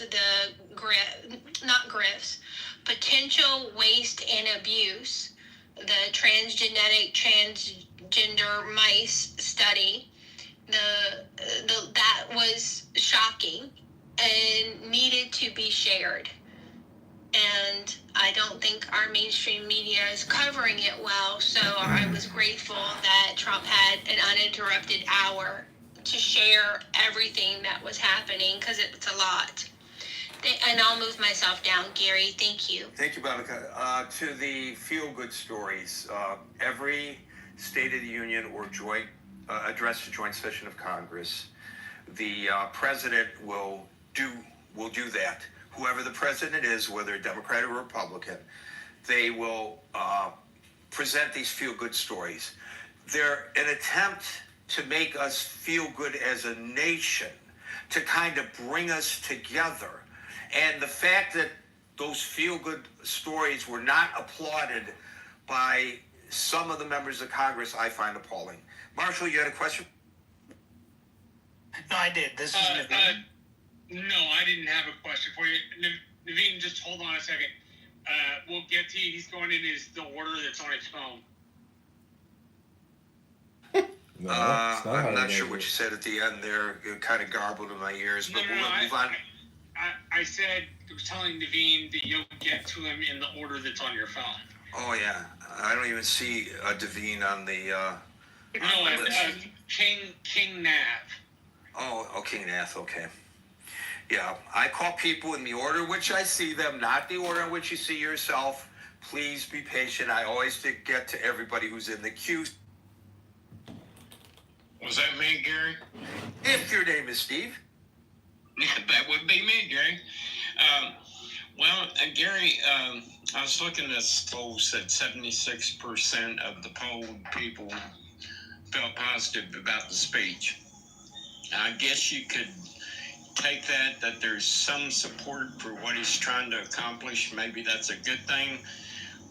of the potential waste and abuse, the transgender mice study, that was shocking and needed to be shared. And I don't think our mainstream media is covering it well, so I was grateful that Trump had an uninterrupted hour to share everything that was happening, because it's a lot. And I'll move myself down. Gary, thank you. Thank you, Monica. To the feel-good stories, every State of the Union or joint address to joint session of Congress, the president will do that. Whoever the president is, whether Democrat or Republican, they will present these feel-good stories. They're an attempt to make us feel good as a nation, to kind of bring us together. And the fact that those feel-good stories were not applauded by some of the members of Congress, I find appalling. Marshall, you had a question? No, I did. This is Naveen. No, I didn't have a question for you. Naveen, just hold on a second. We'll get to you. He's going in the order that's on his phone. No, I'm not sure what you said at the end there. It kind of garbled in my ears, but we'll move on. I said, I was telling Naveen that you'll get to him in the order that's on your phone. Oh, yeah. I don't even see Devine on the King Nav. Oh, King Nath, okay. Yeah, I call people in the order in which I see them, not the order in which you see yourself. Please be patient. I always get to everybody who's in the queue. Was that me, Gary? If your name is Steve. That would be me, Gary. Gary, I was looking at this poll said 76% of the polled people felt positive about the speech. I guess you could take that there's some support for what he's trying to accomplish. Maybe that's a good thing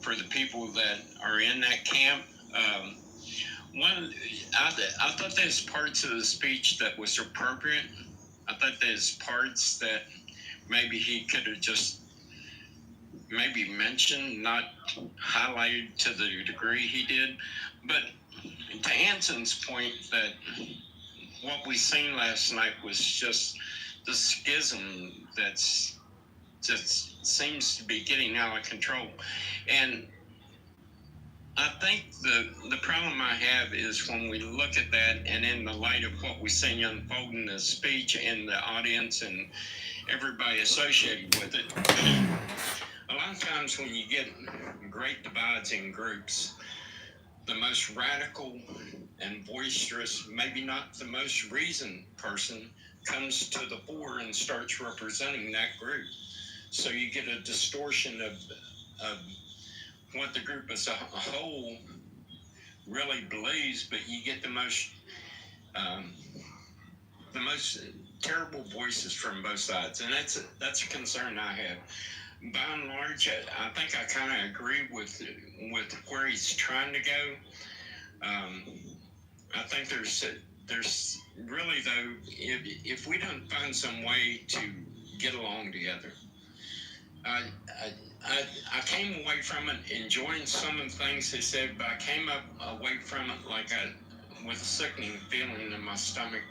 for the people that are in that camp. I thought there's parts of the speech that was appropriate. I thought there's parts that maybe he could have just maybe mentioned, not highlighted to the degree he did. But to Anson's point, that what we seen last night was just the schism that's just seems to be getting out of control. And I think the problem I have is when we look at that and in the light of what we see unfold in the speech and the audience and everybody associated with it, a lot of times when you get great divides in groups, the most radical and boisterous, maybe not the most reasoned person, comes to the fore and starts representing that group. So you get a distortion of what the group as a whole really believes, but you get the most terrible voices from both sides, and that's a concern I have. By and large, I think I kind of agree with where he's trying to go. I think there's really, though, if we don't find some way to get along together, I came away from it enjoying some of the things he said, but I came away from it with a sickening feeling in my stomach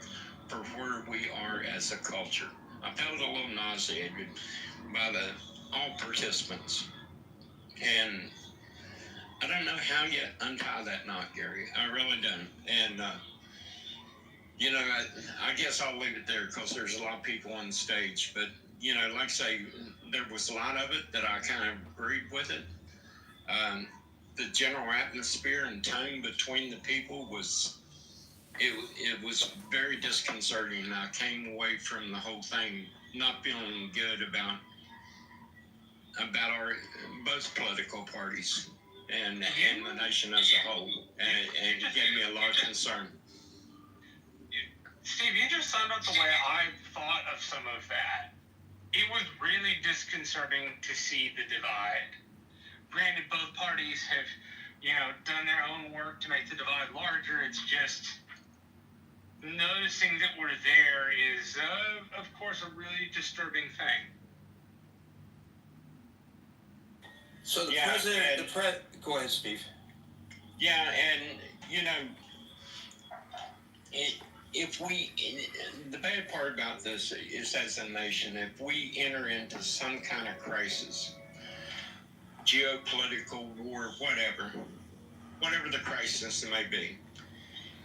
for where we are as a culture. I felt a little nauseated by all participants, and I don't know how you untie that knot, Gary. I really don't. And I guess I'll leave it there because there's a lot of people on the stage, but like I say, there was a lot of it that I kind of agreed with it. The general atmosphere and tone between the people was very disconcerting. I came away from the whole thing not feeling good about our both political parties and the nation as a whole, and it gave me a lot of concern. Steve, you just summed up the way I thought of some of that. It was really disconcerting to see the divide. Granted, both parties have, done their own work to make the divide larger. It's just noticing that we're there is, of course, a really disturbing thing. So the Yeah, president, go ahead, Steve. Yeah, and you know, if we, the bad part about this is, as a nation, if we enter into some kind of crisis, geopolitical war, whatever the crisis may be,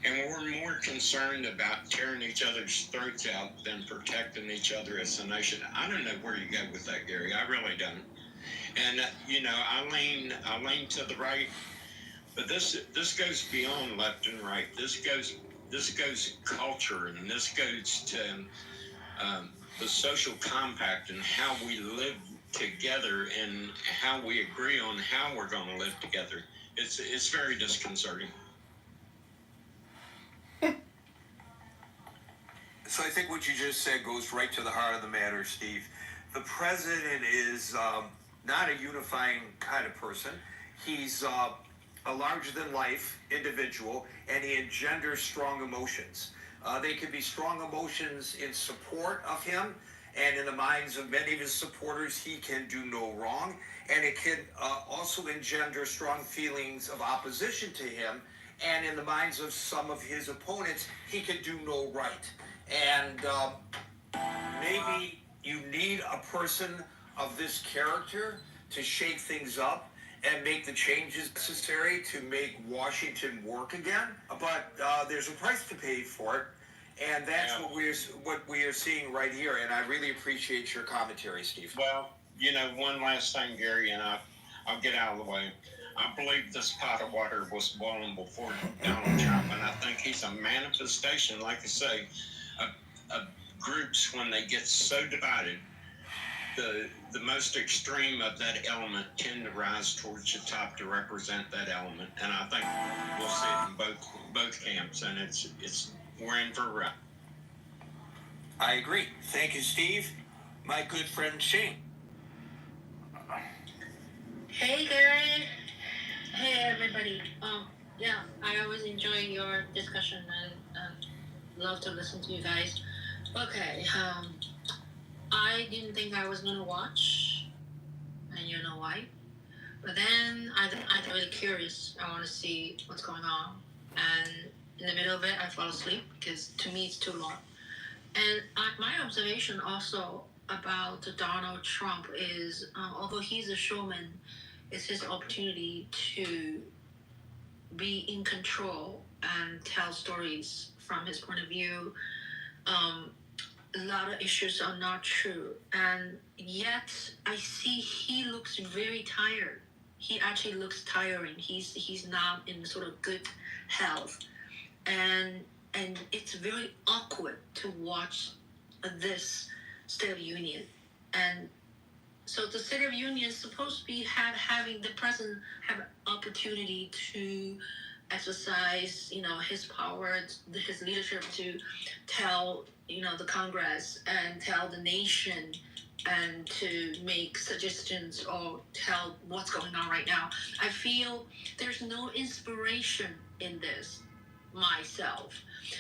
and we're more concerned about tearing each other's throats out than protecting each other as a nation, I don't know where you go with that, Gary. I really don't. And you know, I lean to the right, but this goes beyond left and right. This goes culture, and this goes to the social compact and how we live together and how we agree on how we're going to live together. It's very disconcerting. So I think what you just said goes right to the heart of the matter, Steve. The president is not a unifying kind of person. He's a larger-than-life individual, and he engenders strong emotions. They can be strong emotions in support of him, and in the minds of many of his supporters, he can do no wrong. And it can also engender strong feelings of opposition to him, and in the minds of some of his opponents, he can do no right. And maybe you need a person of this character to shake things up and make the changes necessary to make Washington work again. But there's a price to pay for it, and that's what we are seeing right here. And I really appreciate your commentary, Steve. Well, you know, one last thing, Gary, and I'll get out of the way. I believe this pot of water was boiling before Donald Trump, and I think he's a manifestation, like I say, of groups when they get so divided. The most extreme of that element tend to rise towards the top to represent that element, and I think we'll see it in both camps, and it's we're in for a ride. I agree. Thank you, Steve. My good friend Shane. Hey Gary. Hey everybody. Yeah, I always enjoy your discussion and love to listen to you guys. Okay, I didn't think I was gonna watch, and you know why. But then I'm really curious. I want to see what's going on, and in the middle of it, I fall asleep because to me it's too long. And my observation also about Donald Trump is, although he's a showman, it's his opportunity to be in control and tell stories from his point of view. A lot of issues are not true, and yet I see he looks very tired. He actually looks tiring. He's not in sort of good health, and it's very awkward to watch this State of Union. And so the State of Union is supposed to be having the president have an opportunity to exercise, you know, his power, his leadership to tell, you know, the Congress and tell the nation and to make suggestions or tell what's going on right now. I feel there's no inspiration in this myself.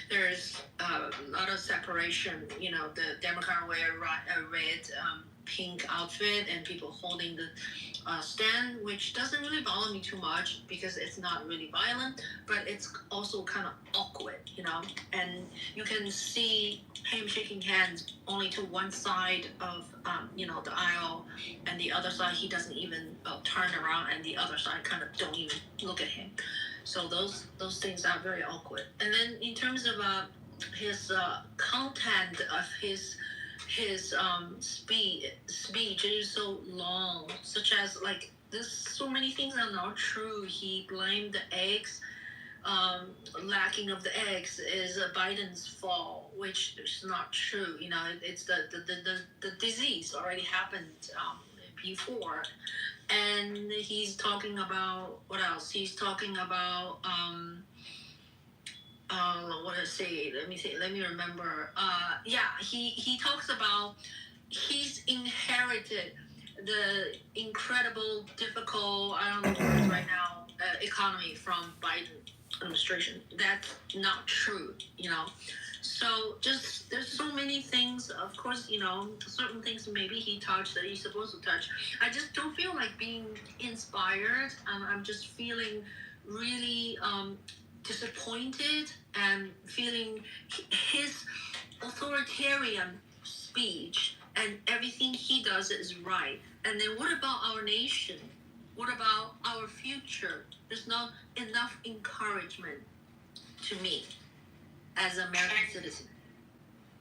There's a lot of separation, you know, the Democrat wear a red pink outfit and people holding the stand, which doesn't really bother me too much because it's not really violent, but it's also kind of awkward, you know, and you can see him shaking hands only to one side of, you know, the aisle, and the other side he doesn't even turn around, and the other side kind of don't even look at him. So those things are very awkward. And then in terms of his content of his speech is so long, such as like there's so many things are not true. He blamed the eggs. Lacking of the eggs is Biden's fault, which is not true. You know, it's the disease already happened before. And he's talking about what else? He's talking about what did I say? Let me remember. He talks about he's inherited the incredible, difficult, I don't know the words right now, economy from Biden administration. That's not true, you know. So just there's so many things. Of course, certain things maybe he touched that he's supposed to touch. I just don't feel like being inspired. I'm just feeling really disappointed and feeling his authoritarian speech and everything he does is right. And then what about our nation? What about our future? There's not enough encouragement to me as an American citizen.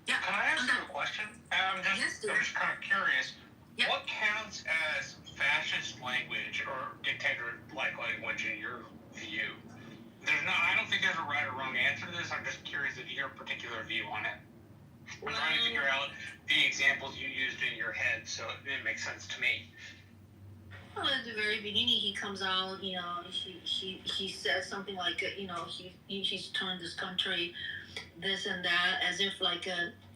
Yeah. Can I ask you a question? I'm just kind of curious. Yeah. What counts as fascist language or dictator-like language in your view? I don't think there's a right or wrong answer to this. I'm just curious of your particular view on it. I'm trying to figure out the examples you used in your head, so it makes sense to me. Well, at the very beginning, he comes out, he says something like, he's turned this country this and that, as if like,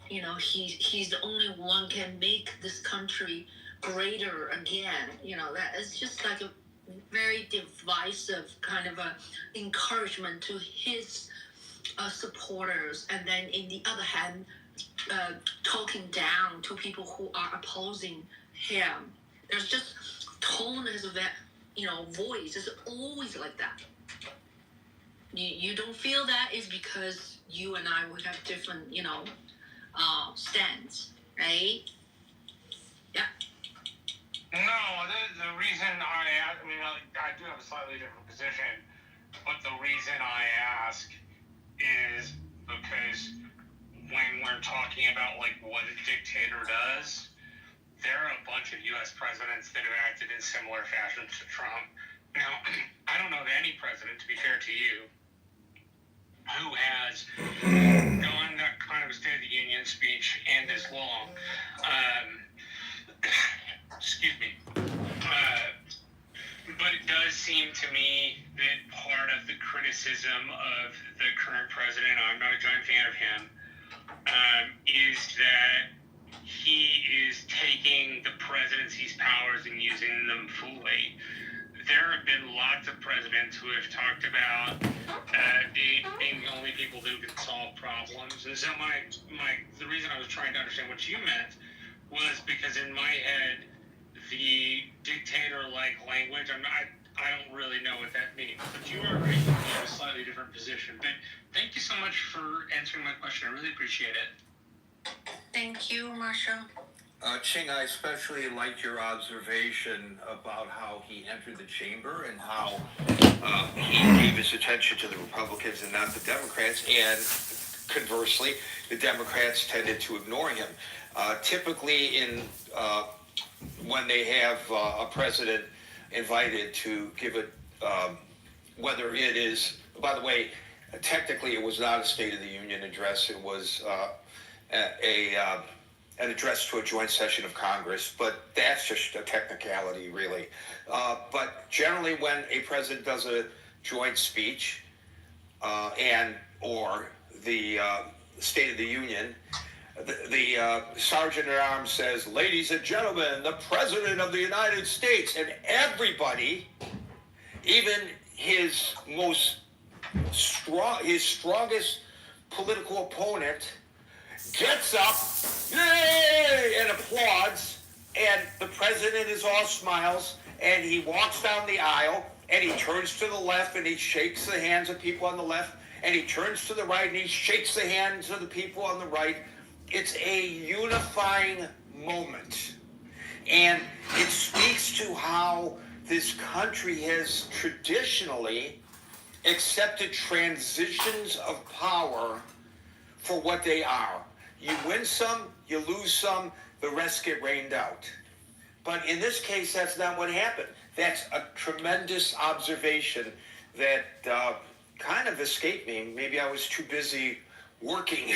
he's the only one can make this country greater again. That is just like a very divisive kind of a encouragement to his supporters, and then in the other hand, talking down to people who are opposing him. There's just tone as a voice is always like that. You don't feel that is because you and I would have different stands, right? Yeah. No, the reason I do have a slightly different position, but the reason I ask is because when we're talking about like what a dictator does, there are a bunch of U.S. presidents that have acted in similar fashion to Trump. Now, I don't know of any president, to be fair to you, who has done that kind of a State of the Union speech and this long. Excuse me. But it does seem to me that part of the criticism of the current president, I'm not a giant fan of him, is that he is taking the presidency's powers and using them fully. There have been lots of presidents who have talked about being the only people who can solve problems. And so the reason I was trying to understand what you meant was because in my head, the dictator-like language, I don't really know what that means. But you are right. You have a slightly different position. But thank you so much for answering my question. I really appreciate it. Thank you, Marsha. Ching, I especially liked your observation about how he entered the chamber and how he gave his attention to the Republicans and not the Democrats, and conversely, the Democrats tended to ignore him. Typically, when they have a president invited to give it, whether it is, by the way, technically it was not a State of the Union address, it was an address to a joint session of Congress, but that's just a technicality, really. But generally, when a president does a joint speech or the State of the Union, the Sergeant at Arms says, "Ladies and gentlemen, the President of the United States," and everybody, even his strongest political opponent, gets up, yay, and applauds, and the president is all smiles, and he walks down the aisle, and he turns to the left, and he shakes the hands of people on the left, and he turns to the right, and he shakes the hands of the people on the right. It's a unifying moment, and it speaks to how this country has traditionally accepted transitions of power for what they are. You win some, you lose some, the rest get rained out. But in this case, that's not what happened. That's a tremendous observation that kind of escaped me. Maybe I was too busy working,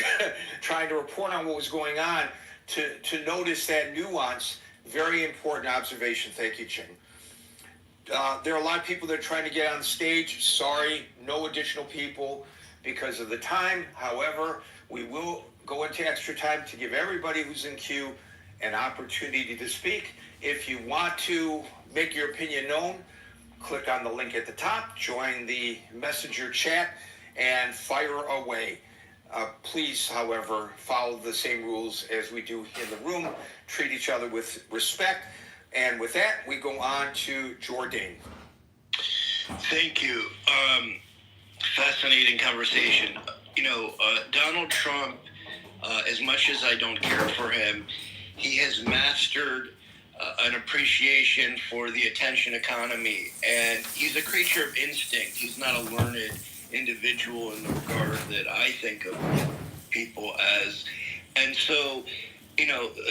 trying to report on what was going on to notice that nuance. Very important observation. Thank you, Ching. There are a lot of people that are trying to get on stage. Sorry, no additional people because of the time. However, we will go into extra time to give everybody who's in queue an opportunity to speak. If you want to make your opinion known, click on the link at the top, join the messenger chat, and fire away. Please, however, follow the same rules as we do in the room. Treat each other with respect. And with that, we go on to Jordan. Thank you. Fascinating conversation. Donald Trump, as much as I don't care for him, he has mastered an appreciation for the attention economy. And he's a creature of instinct. He's not a learned individual in the regard that I think of people as. And so,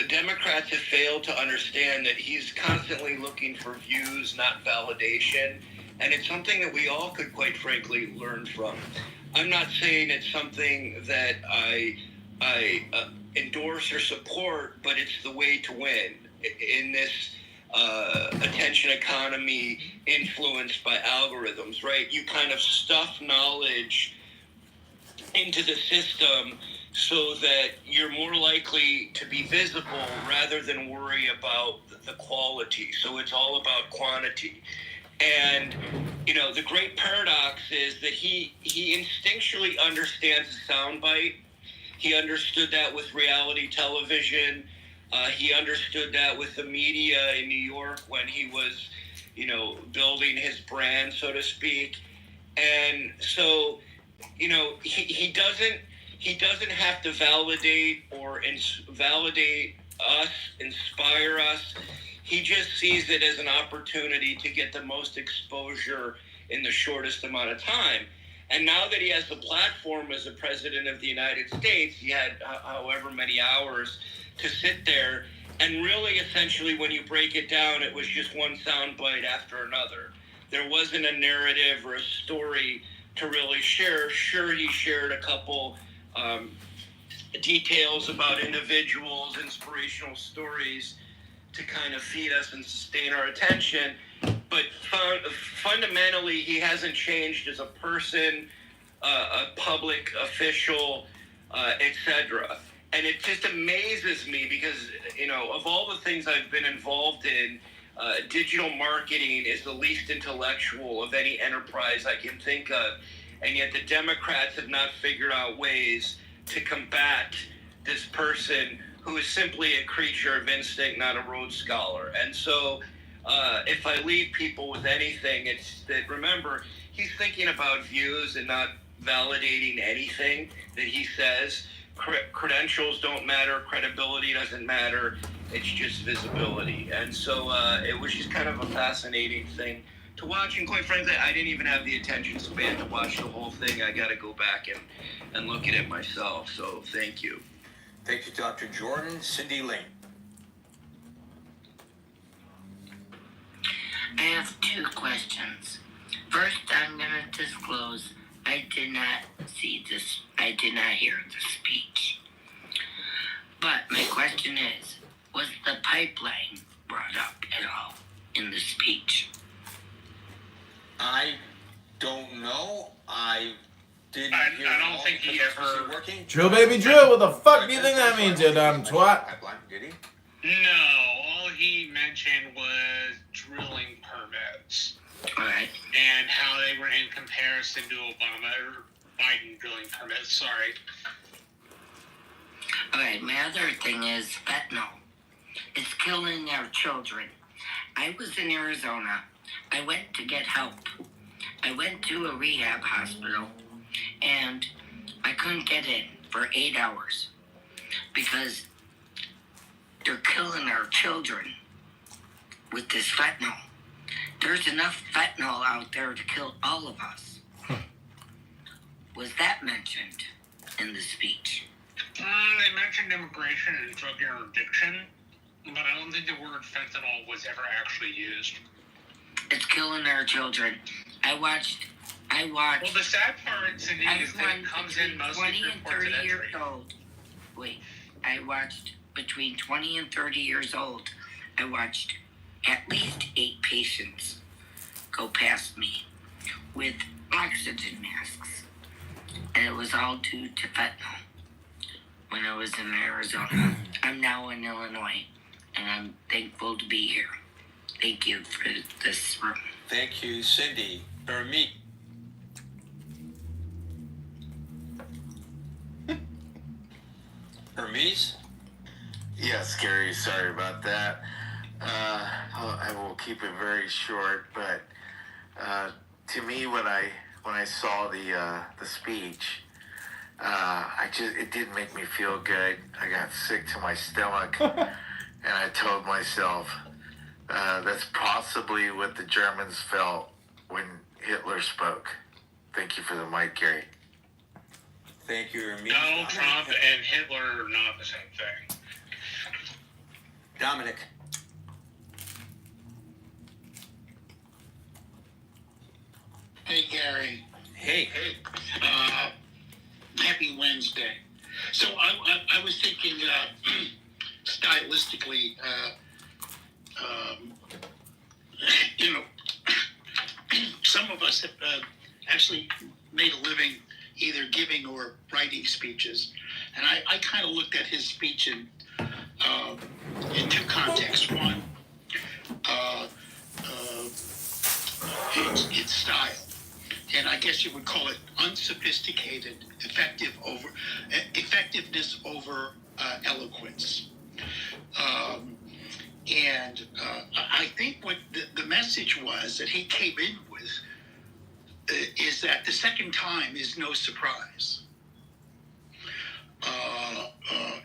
Democrats have failed to understand that he's constantly looking for views, not validation. And it's something that we all could, quite frankly, learn from. I'm not saying it's something that I endorse or support, but it's the way to win in this attention economy influenced by algorithms, right? You kind of stuff knowledge into the system so that you're more likely to be visible rather than worry about the quality. So it's all about quantity. And, the great paradox is that he instinctually understands a soundbite. He understood that with reality television. He understood that with the media in New York when he was, building his brand, so to speak. And so, he doesn't have to validate or validate us, inspire us. He just sees it as an opportunity to get the most exposure in the shortest amount of time. And now that he has the platform as the president of the United States, he had however many hours to sit there. And really, essentially, when you break it down, it was just one soundbite after another. There wasn't a narrative or a story to really share. Sure, he shared a couple details about individuals, inspirational stories to kind of feed us and sustain our attention. But fundamentally, he hasn't changed as a person, a public official, etc. And it just amazes me because, of all the things I've been involved in, digital marketing is the least intellectual of any enterprise I can think of. And yet the Democrats have not figured out ways to combat this person who is simply a creature of instinct, not a Rhodes Scholar. And so if I leave people with anything, it's that, remember, he's thinking about views and not validating anything that he says. Credentials don't matter. Credibility doesn't matter. It's just visibility. And so it was just kind of a fascinating thing to watch. And quite frankly, I didn't even have the attention span to watch the whole thing. I got to go back and look at it myself. So thank you. Thank you, Dr. Jordan. Cindy Lane. I have two questions. First, I'm going to disclose I did not hear the speech. But my question is, was the pipeline brought up at all in the speech? I don't know. I didn't hear. I don't think he ever. Working? Drill, baby, drill. What the fuck do you think that means, you dumb twat? Pipeline, did he? No, all he mentioned was drilling permits. All right. And how they were in comparison to Obama or Biden drilling permits. Sorry. All right, my other thing is fentanyl. It's killing our children. I was in Arizona. I went to get help. I went to a rehab hospital, and I couldn't get in for 8 hours because they're killing our children with this fentanyl. There's enough fentanyl out there to kill all of us. Was that mentioned in the speech? They mentioned immigration and drug interdiction, but I don't think the word fentanyl was ever actually used. It's killing our children. I watched. Well, the sad part, Cindy, is that it comes in mostly 20 through and ports 30 of years entry. old. Wait, I watched between 20 and 30 years old. I watched at least 8 patients go past me with oxygen masks, and it was all due to fentanyl. When I was in Arizona, I'm now in Illinois, and I'm thankful to be here. Thank you for this room. Thank you, Cindy. Hermit. Cheese? Yes, Gary, sorry about that. I will keep it very short, but to me, when I saw the speech, it didn't make me feel good. I got sick to my stomach, and I told myself that's possibly what the Germans felt when Hitler spoke. Thank you for the mic, Gary. Thank you, Ramesh. Donald Trump and Hitler are not the same thing. Dominic. Hey, Gary. Hey. Happy Wednesday. So I was thinking stylistically, you know, some of us have actually made a living either giving or writing speeches. And I kind of looked at his speech in two contexts. One, its style. And I guess you would call it unsophisticated, effectiveness over eloquence. I think what the message was that he came in with is that the second time is no surprise.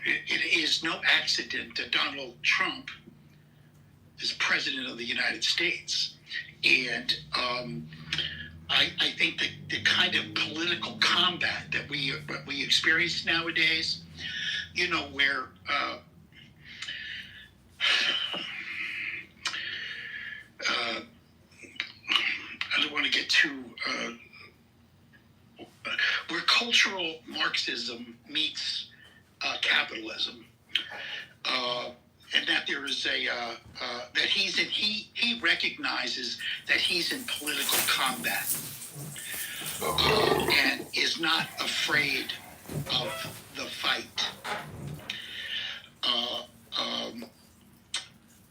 It is no accident that Donald Trump is president of the United States. And I think that the kind of political combat that we experience nowadays, you know, where I don't want to get too where cultural Marxism meets capitalism, and that there is that he recognizes that he's in political combat and is not afraid of the fight.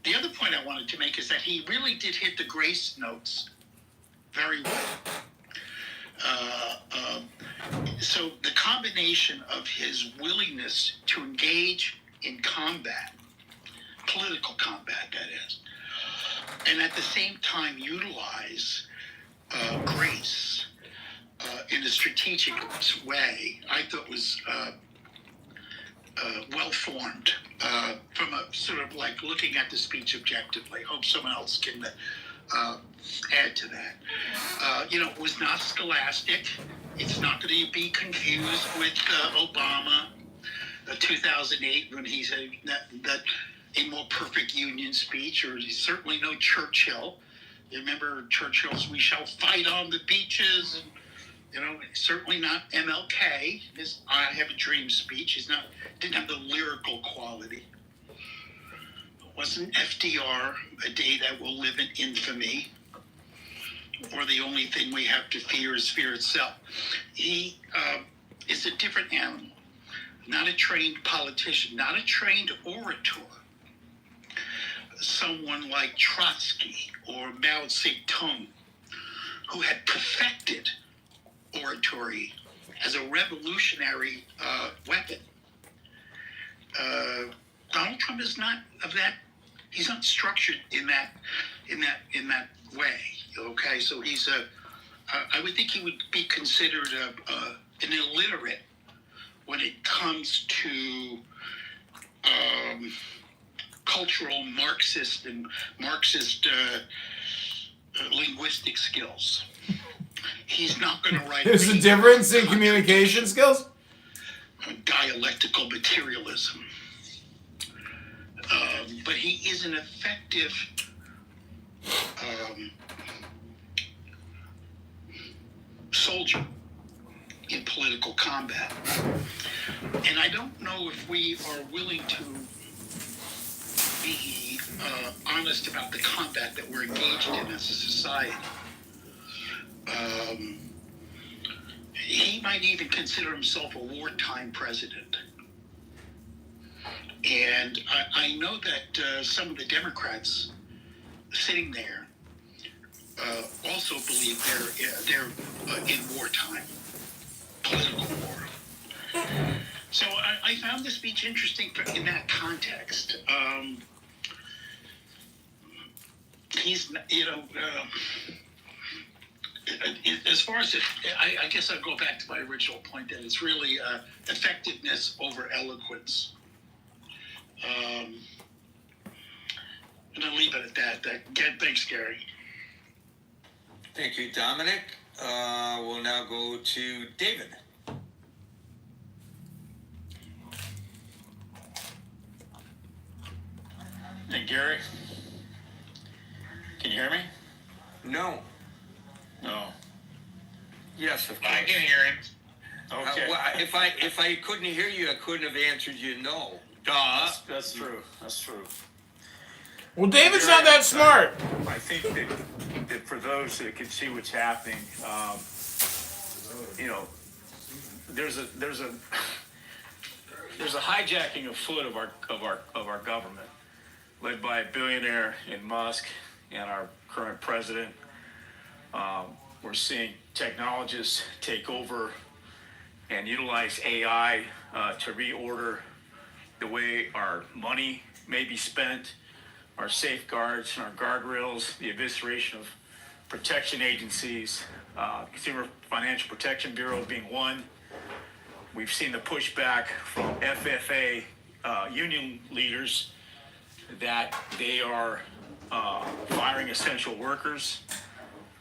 The other point I wanted to make is that he really did hit the grace notes very well. So the combination of his willingness to engage in combat, political combat that is, and at the same time utilize grace in a strategic way, I thought was well formed from a sort of like looking at the speech objectively. Hope someone else can add to that. You know, it was not scholastic. It's not going to be confused with Obama, 2008, when he said that a more perfect union speech, or certainly no Churchill. You remember Churchill's "We shall fight on the beaches," and you know, certainly not MLK. His "I have a dream" speech. Didn't have the lyrical quality. It wasn't FDR, "A day that will live in infamy," or "The only thing we have to fear is fear itself." He is a different animal. Not a trained politician, not a trained orator. Someone like Trotsky or Mao Zedong, who had perfected oratory as a revolutionary weapon. Donald Trump is not of that. He's not structured in that way. Okay, so he's I would think he would be considered an illiterate when it comes to cultural Marxist and Marxist linguistic skills. He's not going to write. There's a difference in communication skills? Dialectical materialism. But he is an effective soldier in political combat. And I don't know if we are willing to be honest about the combat that we're engaged in as a society. He might even consider himself a wartime president. And I know that some of the Democrats sitting there also believe they're in wartime, political war. So I found the speech interesting in that context. He's, as far as I guess I'll go back to my original point that it's really effectiveness over eloquence. And I'll leave it at that. Again, thanks, Gary. Thank you, Dominic. We'll now go to David. Hey, Gary. Can you hear me? No. No. Yes, of course. I can hear him. Okay. Well, if I couldn't hear you, I couldn't have answered you no. Duh. That's true. That's true. Well, David's not that smart. I think that for those that can see what's happening, there's a hijacking afoot of our government, led by a billionaire in Musk and our current president. We're seeing technologists take over and utilize AI to reorder the way our money may be spent, our safeguards and our guardrails, the evisceration of protection agencies, Consumer Financial Protection Bureau being one. We've seen the pushback from FFA union leaders that they are firing essential workers,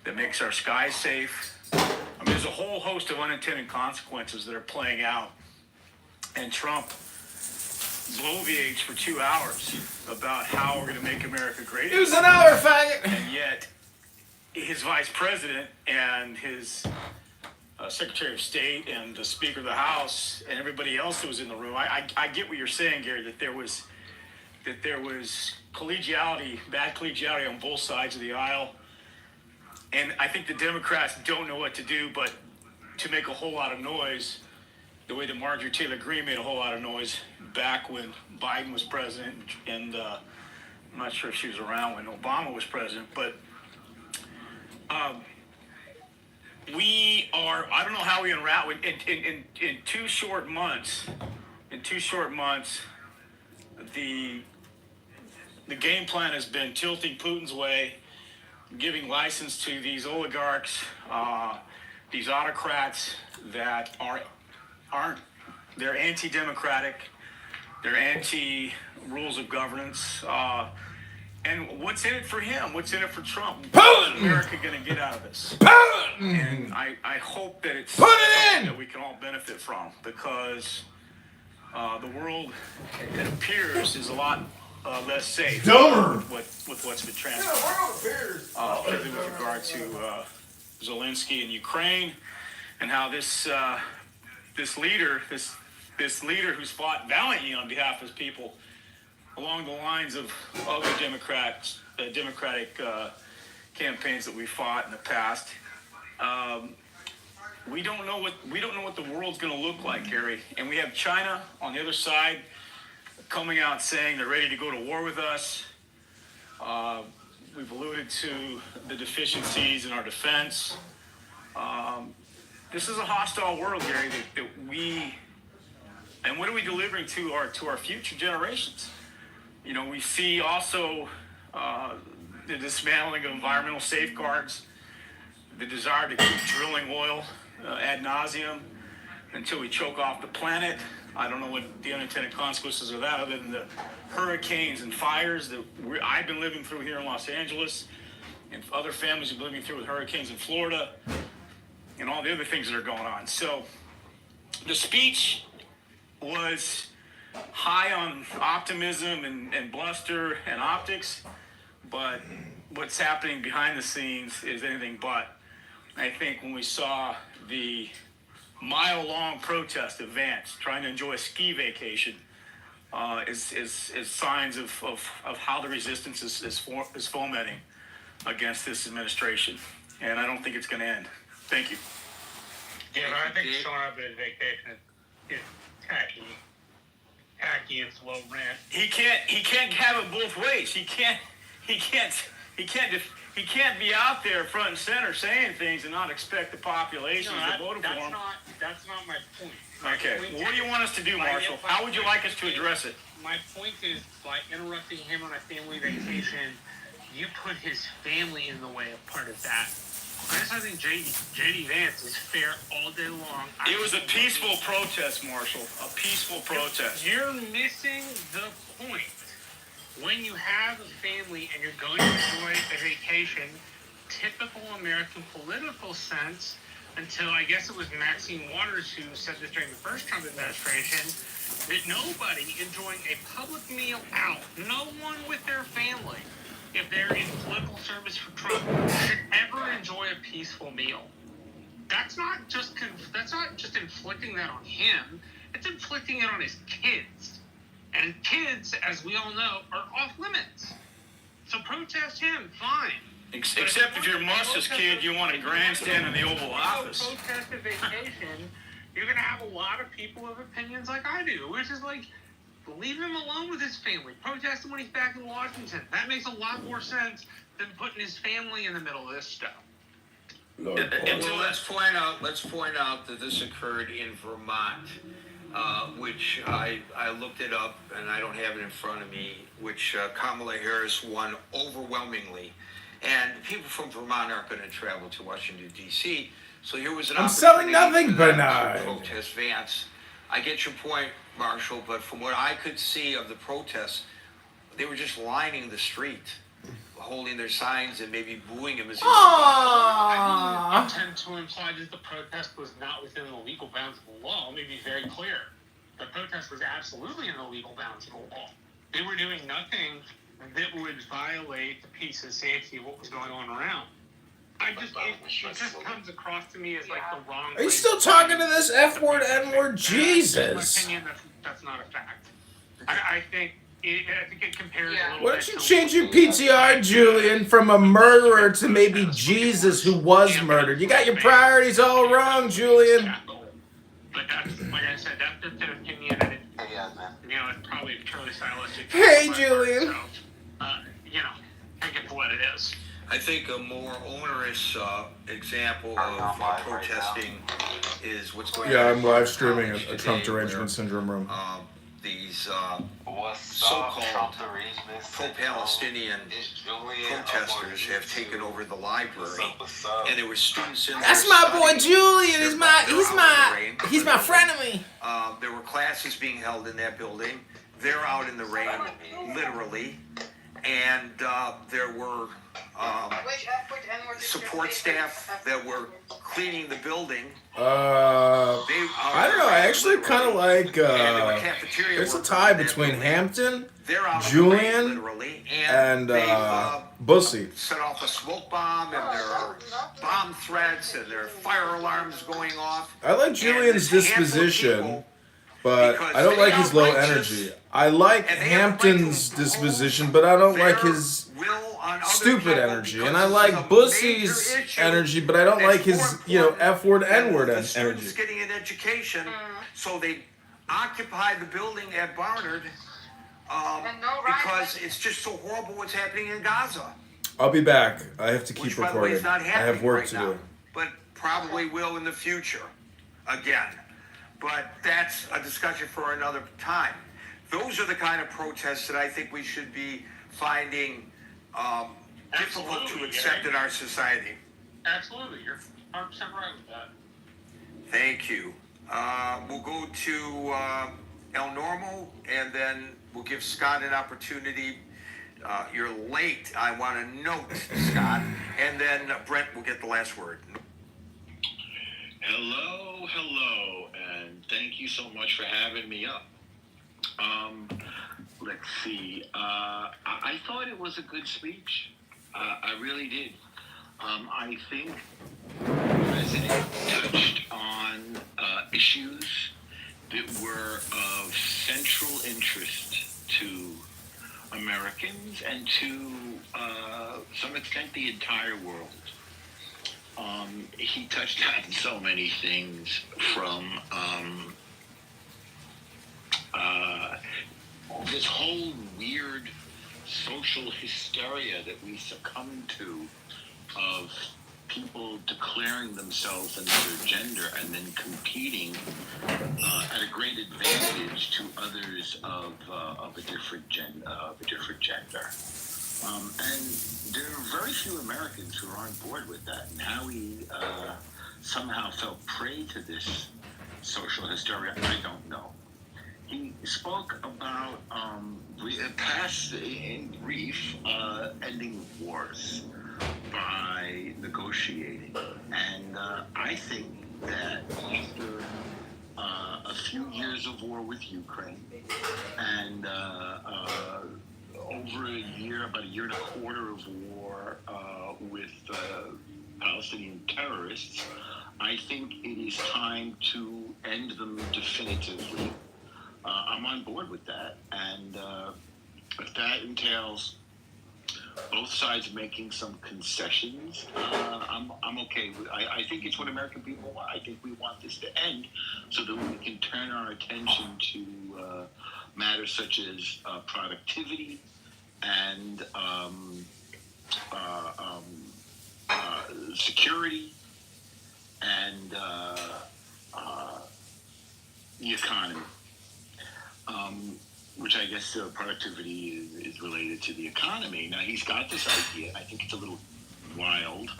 that makes our skies safe. I mean, there's a whole host of unintended consequences that are playing out. And Trump bloviates for 2 hours about how we're going to make America great. It was an hour, faggot. And yet, his vice president and his Secretary of State and the Speaker of the House and everybody else that was in the room, I get what you're saying, Gary, that there was collegiality, bad collegiality on both sides of the aisle. And I think the Democrats don't know what to do but to make a whole lot of noise, the way that Marjorie Taylor Greene made a whole lot of noise back when Biden was president, and I'm not sure if she was around when Obama was president, but I don't know how we unravel in 2 short months. In 2 short months, the game plan has been tilting Putin's way, giving license to these oligarchs, these autocrats that they're anti-democratic, they're anti-rules of governance, and what's in it for him? What's in it for Trump? What's America going to get out of this? And I hope that it's something that we can all benefit from, because the world, it appears, is a lot less safe with what's been transferred, particularly with regard to Zelensky in Ukraine, and how this leader who's fought valiantly on behalf of his people along the lines of other democratic campaigns that we fought in the past. We don't know what the world's going to look like, Gary. And we have China on the other side coming out saying they're ready to go to war with us. We've alluded to the deficiencies in our defense. This is a hostile world, Gary, and what are we delivering to our future generations? We see also the dismantling of environmental safeguards, the desire to keep drilling oil ad nauseum until we choke off the planet. I don't know what the unintended consequences of that, other than the hurricanes and fires that I've been living through here in Los Angeles, and other families have been living through with hurricanes in Florida, and all the other things that are going on. So the speech was high on optimism and bluster and optics, but what's happening behind the scenes is anything but. I think when we saw the mile-long protest advance, trying to enjoy a ski vacation, is signs of how the resistance is fomenting against this administration, and I don't think it's going to end. Thank you. Yeah, I think showing up at his vacation is tacky and low rent. He can't have it both ways. He can't be out there front and center saying things and not expect the population to vote for him. That's not my point. Okay. Well, what do you want us to do, Marshall? How would you like us to address it? My point is, by interrupting him on a family vacation, you put his family in the way of part of that. I think JD Vance is fair all day long. It was a peaceful protest, Marshall. A peaceful protest. You're missing the point. When you have a family and you're going to enjoy a vacation, typical American political sense, until I guess it was Maxine Waters who said this during the first Trump administration, that nobody enjoying a public meal out, no one with their family, if they're in political service for Trump, should ever enjoy a peaceful meal. That's not just inflicting that on him. It's inflicting it on his kids. And kids, as we all know, are off limits. So protest him, fine. Except if you're Musk's kid, you want a grandstand in the Oval Office. Protest a vacation, you're going to have a lot of people with opinions like I do, which is like, leave him alone with his family. Protest him when he's back in Washington. That makes a lot more sense than putting his family in the middle of this stuff. Well, let's point out that this occurred in Vermont, which I looked it up, and I don't have it in front of me, which Kamala Harris won overwhelmingly. And people from Vermont aren't going to travel to Washington, D.C., so here was an I'm opportunity selling nothing, for them Bernard. to protest Vance. I get your point, Marshall, but from what I could see of the protests, they were just lining the street, holding their signs and maybe booing him as he I intend to imply that the protest was not within the legal bounds of the law. Let me be very clear. The protest was absolutely in the legal bounds of the law. They were doing nothing that would violate the peace and safety of what was going on around. It just comes across to me as like the wrong. Are you still talking to this F word, N word? Jesus. In my opinion, that's not a fact. I think it compares a little Why bit don't you to change your what- PTR, Julian, from a murderer to maybe Jesus who was murdered? You got your priorities all wrong, Julian. But that's, like I said, that's just an opinion. And it's probably purely stylistic. Hey, Julian. So, take it for what it is. I think a more onerous example of protesting is what's going on. Yeah, I'm in live Florida streaming College a Trump today, derangement where, syndrome room. These so-called pro-Palestinian protesters have taken over the library, and there were students in there. That's my boy studying. Julian. He's my They're frenemy. There were classes being held in that building. They're out in the rain, literally, and there were support staff that were cleaning the building. I don't know. I actually kind of like. There's a tie between Hampton, Julian, and Bussy. Set off a smoke bomb, and there are bomb threats, and there are fire alarms going off. I like Julian's disposition, but I don't like his low energy. I like Hampton's disposition, but I don't like his stupid energy. And I like Bussy's energy, but I don't like his, F word, N word energy. Students getting an education, so they occupy the building at Barnard because it's just so horrible what's happening in Gaza. I'll be back. I have to keep Which, by the way, recording. is not I happening have work right to now, do. but probably will in the future again. But that's a discussion for another time. Those are the kind of protests that I think we should be finding difficult to accept in our society. Absolutely, you're 100% right with that. Thank you. We'll go to El Normo, and then we'll give Scott an opportunity. You're late, I want to note, Scott, and then Brent will get the last word. Hello, and thank you so much for having me up. Let's see. I thought it was a good speech. I really did. I think the president touched on issues that were of central interest to Americans and to some extent the entire world. He touched on so many things from this whole weird social hysteria that we succumb to of people declaring themselves another gender and then competing at a great advantage to others of a different gender. And there are very few Americans who are on board with that. And how he somehow fell prey to this social hysteria, I don't know. He spoke about past, in brief, ending wars by negotiating. And I think that after a few years of war with Ukraine and over about a year and a quarter of war with Palestinian terrorists, I think it is time to end them definitively. I'm on board with that, and if that entails both sides making some concessions, I'm okay with. I think it's what American people want. I think we want this to end so that we can turn our attention to matters such as productivity and security and the economy. Which I guess productivity is related to the economy. Now, he's got this idea, I think it's a little wild,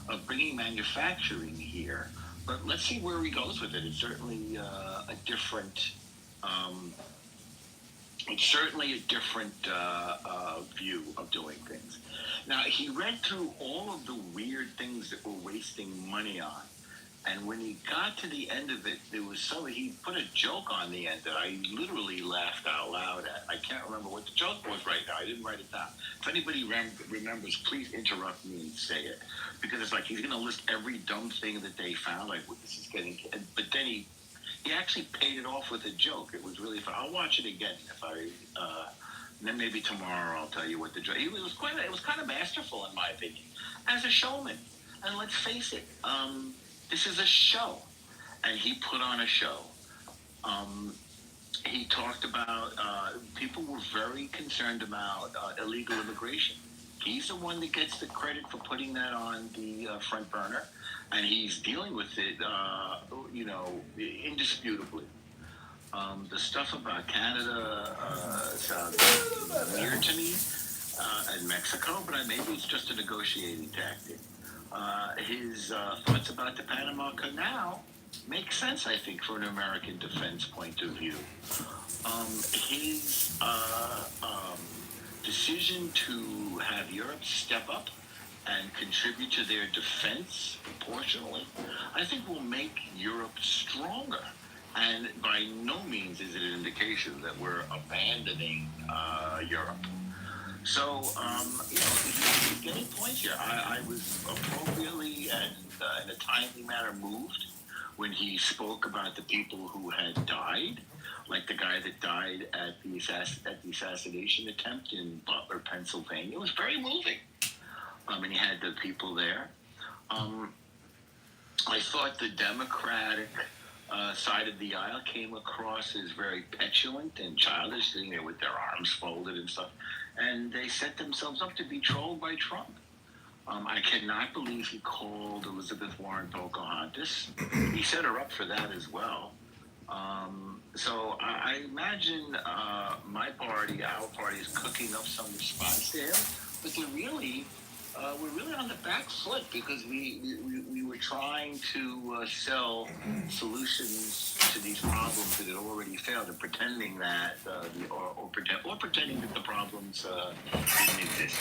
of bringing manufacturing here. But let's see where he goes with it. It's certainly a different view of doing things. Now, he read through all of the weird things that we're wasting money on. And when he got to the end of it, he put a joke on the end that I literally laughed out loud at. I can't remember what the joke was right now. I didn't write it down. If anybody remembers, please interrupt me and say it. Because it's like he's going to list every dumb thing that they found. Like, what this is getting. But then he actually paid it off with a joke. It was really fun. I'll watch it again and then maybe tomorrow I'll tell you what the joke. It was kind of masterful in my opinion, as a showman. And let's face it. This is a show, and he put on a show. He talked about people were very concerned about illegal immigration. He's the one that gets the credit for putting that on the front burner, and he's dealing with it, indisputably. The stuff about Canada sounds weird to me, and Mexico, but maybe it's just a negotiating tactic. His thoughts about the Panama Canal make sense, I think, for an American defense point of view. His decision to have Europe step up and contribute to their defense proportionally, I think will make Europe stronger. And by no means is it an indication that we're abandoning Europe. So, he's getting points here. I was appropriately and in a timely manner moved when he spoke about the people who had died, like the guy that died at the assassination attempt in Butler, Pennsylvania. It was very moving. And he had the people there. I thought the Democratic side of the aisle came across as very petulant and childish, sitting there with their arms folded and stuff. And they set themselves up to be trolled by Trump. I cannot believe he called Elizabeth Warren Pocahontas. He set her up for that as well. So I imagine our party is cooking up some response to him. But we're really on the back foot because we were trying to sell solutions to these problems that had already failed, and pretending that pretending that the problems didn't exist.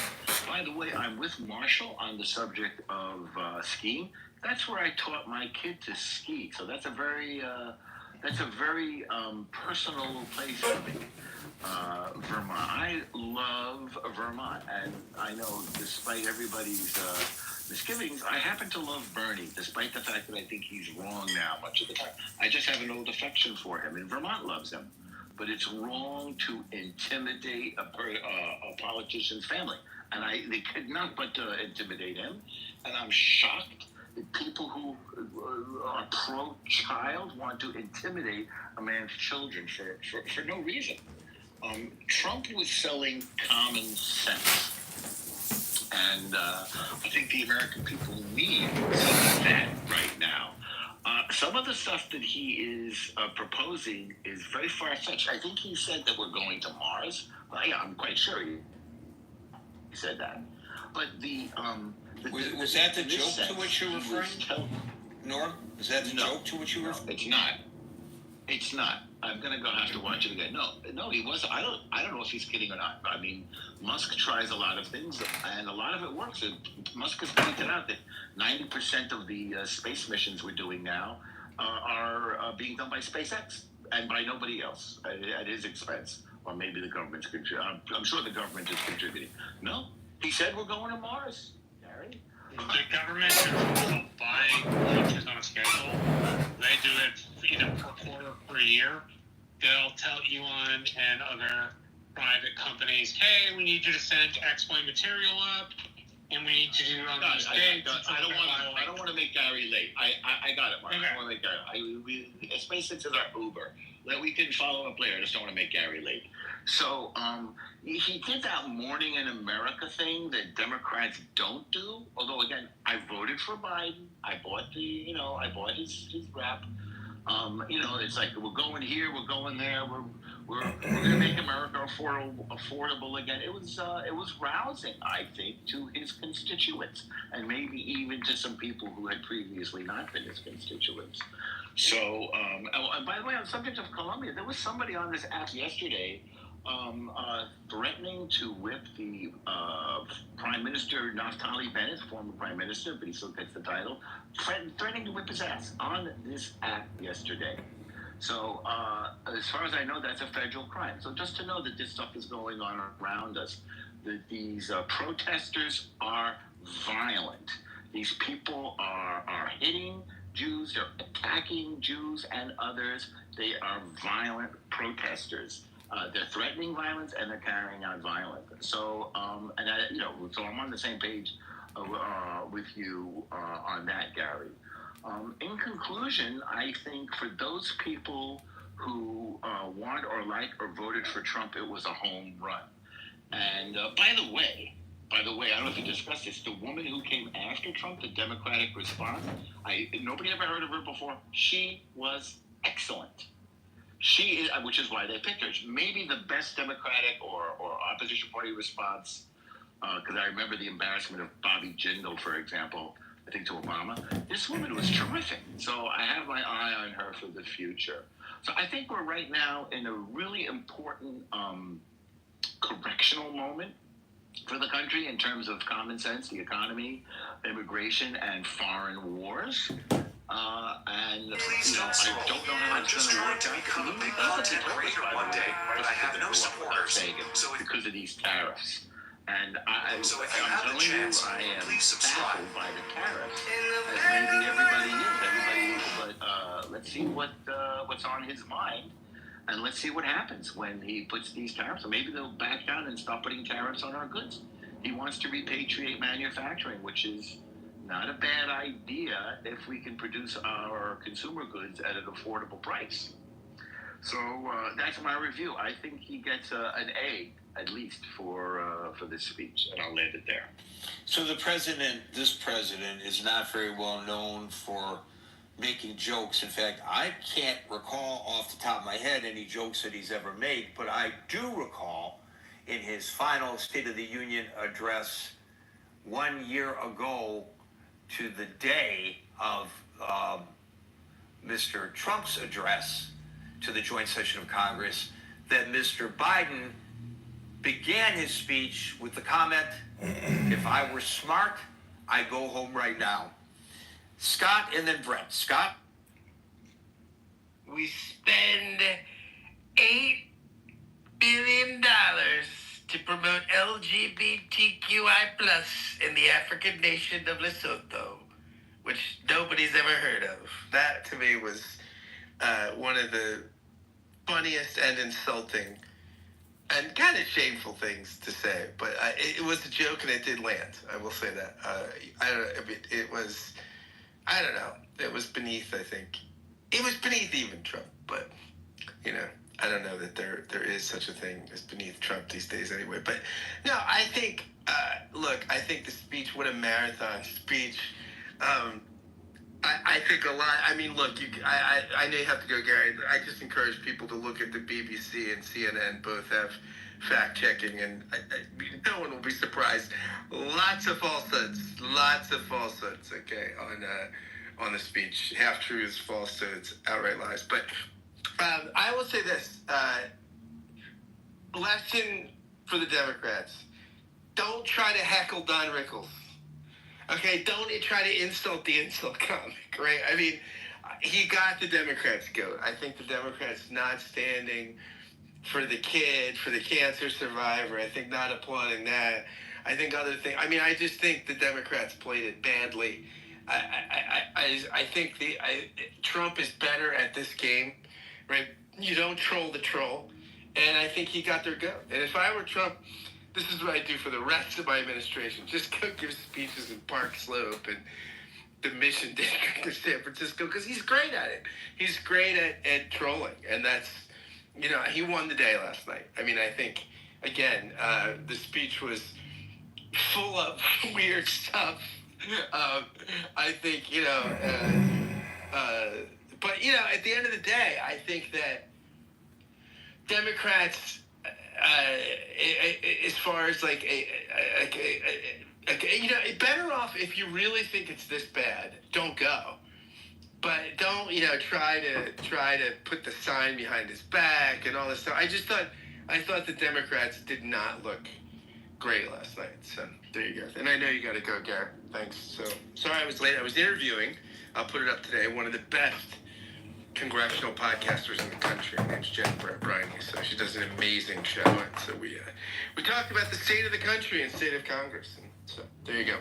By the way, I'm with Marshall on the subject of skiing. That's where I taught my kid to ski. So that's a very personal place for me. Vermont. I love Vermont, and I know despite everybody's misgivings, I happen to love Bernie, despite the fact that I think he's wrong now much of the time. I just have an old affection for him, and Vermont loves him. But it's wrong to intimidate a politician's family, and they could not but intimidate him. And I'm shocked that people who are pro-child want to intimidate a man's children for no reason. Trump was selling common sense, And I think the American people need some of that right now. Some of the stuff that he is proposing is very far-fetched. I think he said that we're going to Mars. Well, yeah, I'm quite sure he said that. But was that the joke to which you're referring? Norm? Is that the joke to which you refer? It's not. It's not. I'm gonna have to watch it again. No, he wasn't. I don't know if he's kidding or not. I mean, Musk tries a lot of things, and a lot of it works. Musk has pointed out that 90% of the space missions we're doing now are being done by SpaceX and by nobody else at his expense, or maybe the government's contributing. I'm sure the government is contributing. No, he said we're going to Mars, Gary. The government is also buying launches on a schedule. They do it either per quarter or per year. They'll tell Elon and other private companies, hey, we need you to send X, Y material up, and we need you to do it on these dates. I don't want to make Gary late. I got it, Mark. Okay. I don't want to make Gary. SpaceX is our Uber. We can follow up later. I just don't want to make Gary late. So he did that Morning in America thing that Democrats don't do. Although again, I voted for Biden. I bought his rap. It's like we're going here, we're going there, we're gonna make America affordable again. It was rousing, I think, to his constituents, and maybe even to some people who had previously not been his constituents. So, and by the way, on the subject of Colombia, there was somebody on this app yesterday threatening to whip the Prime Minister Naftali Bennett, former Prime Minister, but he still gets the title, threatening to whip his ass on this app yesterday. So as far as I know, that's a federal crime. So just to know that this stuff is going on around us, that these protesters are violent. These people are hitting Jews, they're attacking Jews and others. They are violent protesters. They're threatening violence and they're carrying out violence. So, so I'm on the same page with you on that, Gary. In conclusion, I think for those people who want or like or voted for Trump, it was a home run. And by the way, I don't know if you discussed this. The woman who came after Trump, the Democratic response, nobody ever heard of her before. She was excellent. She is, which is why they picked her. Maybe the best Democratic or opposition party response, because I remember the embarrassment of Bobby Jindal, for example, I think to Obama. This woman was terrific. So I have my eye on her for the future. So I think we're right now in a really important correctional moment for the country in terms of common sense, the economy, immigration, and foreign wars. I don't know how it's going to work out. Become a big content creator one day, but I have no supporters. So because of these tariffs. And I'm so if you telling have the chance, I am please subscribe. baffled by the tariffs, as maybe everybody is. But let's see what's on his mind, and let's see what happens when he puts these tariffs. Or maybe they'll back down and stop putting tariffs on our goods. He wants to repatriate manufacturing, which is not a bad idea if we can produce our consumer goods at an affordable price. So that's my review. I think he gets an A, at least, for this speech, and I'll land it there. So this president is not very well known for making jokes. In fact, I can't recall off the top of my head any jokes that he's ever made, but I do recall in his final State of the Union address 1 year ago to the day of Mr. Trump's address to the joint session of Congress, that Mr. Biden began his speech with the comment, if I were smart, I'd go home right now. Scott and then Brett. Scott? We spend $8 billion to promote LGBTQI+ in the African nation of Lesotho, which nobody's ever heard of. That, to me, was one of the funniest and insulting and kind of shameful things to say. But it was a joke, and it did land. I will say that. It was beneath, I think. It was beneath even Trump, but, I don't know that there is such a thing as beneath Trump these days anyway. But, no, I think Look, I think the speech, what a marathon speech. I think a lot. I mean, look, I know you have to go, Gary. I just encourage people to look at the BBC and CNN. Both have fact checking, and no one will be surprised. Lots of falsehoods. Okay, on the speech, half truths, falsehoods, outright lies. But I will say this: lesson for the Democrats: don't try to heckle Don Rickles. Okay, don't try to insult the insult comic, right? I mean, he got the Democrats' goat. I think the Democrats not standing for the kid, for the cancer survivor, I think not applauding that. I think other things. I mean, I just think the Democrats played it badly. I think Trump is better at this game, right? You don't troll the troll, and I think he got their goat. And if I were Trump, this is what I do for the rest of my administration. Just go give speeches in Park Slope and the Mission District of San Francisco, because he's great at it. He's great at trolling, and that's, he won the day last night. I mean, I think, again, the speech was full of weird stuff. I think, but, at the end of the day, I think that Democrats, as far as better off, if you really think it's this bad, don't go. But don't, try to put the sign behind his back and all this stuff. I thought the Democrats did not look great last night. So there you go. And I know you got to go, Gary. Thanks. So sorry I was late. I was interviewing. I'll put it up today. One of the best congressional podcasters in the country. Her name's Jen Briney. So she does an amazing show. And so we talked about the state of the country and state of Congress. And so there you go.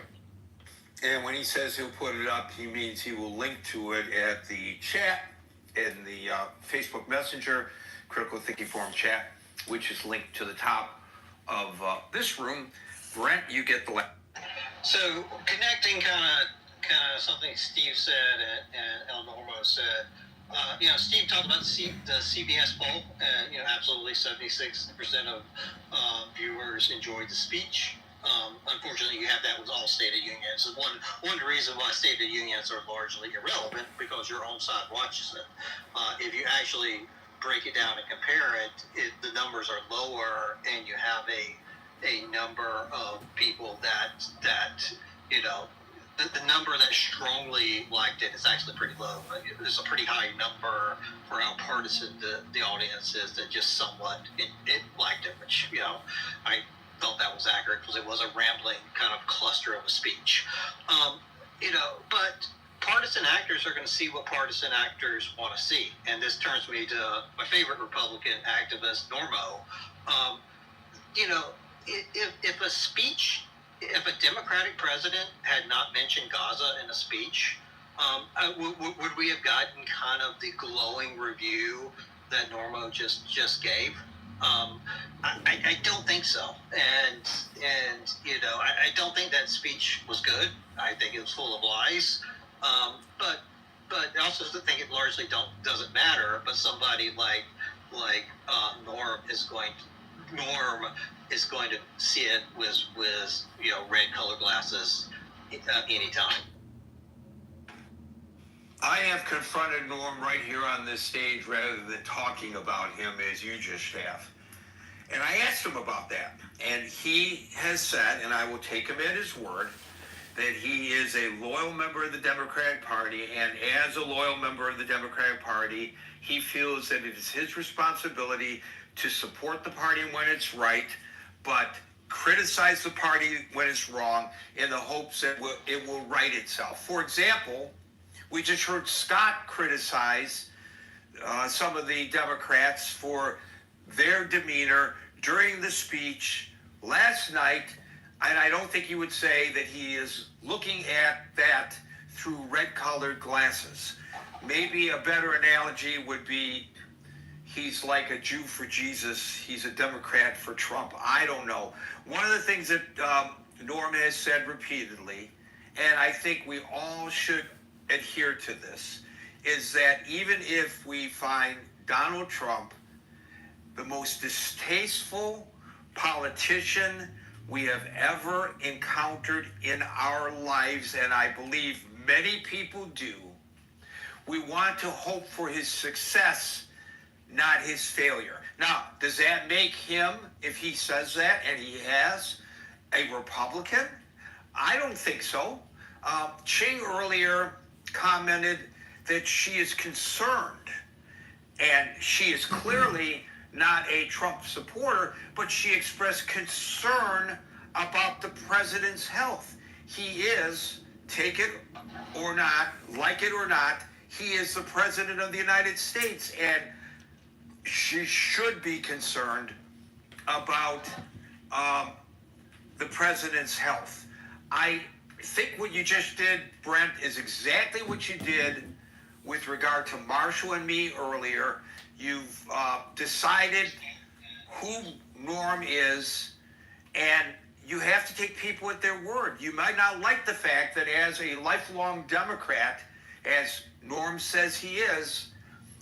And when he says he'll put it up, he means he will link to it at the chat in the Facebook Messenger, Critical Thinking Forum chat, which is linked to the top of this room. Brent, you get the last. So connecting kind of something Steve said and El Normo said. Steve talked about the CBS poll, and absolutely 76% of viewers enjoyed the speech. Unfortunately, you have that with all state of unions. And one reason why state of unions are largely irrelevant, because your own side watches it. If you actually break it down and compare it, the numbers are lower, and you have a number of people that the number that strongly liked it is actually pretty low. It's a pretty high number for how partisan the audience is that just somewhat it liked it, which I thought that was accurate, because it was a rambling kind of cluster of a speech. But partisan actors are going to see what partisan actors want to see, and this turns me to my favorite Republican activist, Normo. If a Democratic president had not mentioned Gaza in a speech, would we have gotten kind of the glowing review that Normo just gave? I don't think so, and I don't think that speech was good. I think it was full of lies, but I also think it largely doesn't matter. But somebody like Norm is going to see it with red colored glasses anytime. I have confronted Norm right here on this stage rather than talking about him as you just have. And I asked him about that. And he has said, and I will take him at his word, that he is a loyal member of the Democratic Party. And as a loyal member of the Democratic Party, he feels that it is his responsibility to support the party when it's right, but criticize the party when it's wrong in the hopes that it will right itself. For example, we just heard Scott criticize some of the Democrats for their demeanor during the speech last night, and I don't think he would say that he is looking at that through red-colored glasses. Maybe a better analogy would be he's like a Jew for Jesus. He's a Democrat for Trump. I don't know. One of the things that Norm has said repeatedly, and I think we all should adhere to this, is that even if we find Donald Trump the most distasteful politician, we have ever encountered in our lives, and I believe many people do. We want to hope for his success, not his failure. Now, does that make him, if he says that, and he has, a Republican? I don't think so. Ching earlier commented that she is concerned, and she is clearly not a Trump supporter, but she expressed concern about the president's health. He is, take it or not, like it or not, he is the president of the United States, and she should be concerned about the president's health. I think what you just did, Brent, is exactly what you did with regard to Marshall and me earlier. You've decided who Norm is, and you have to take people at their word. You might not like the fact that as a lifelong Democrat, as Norm says he is,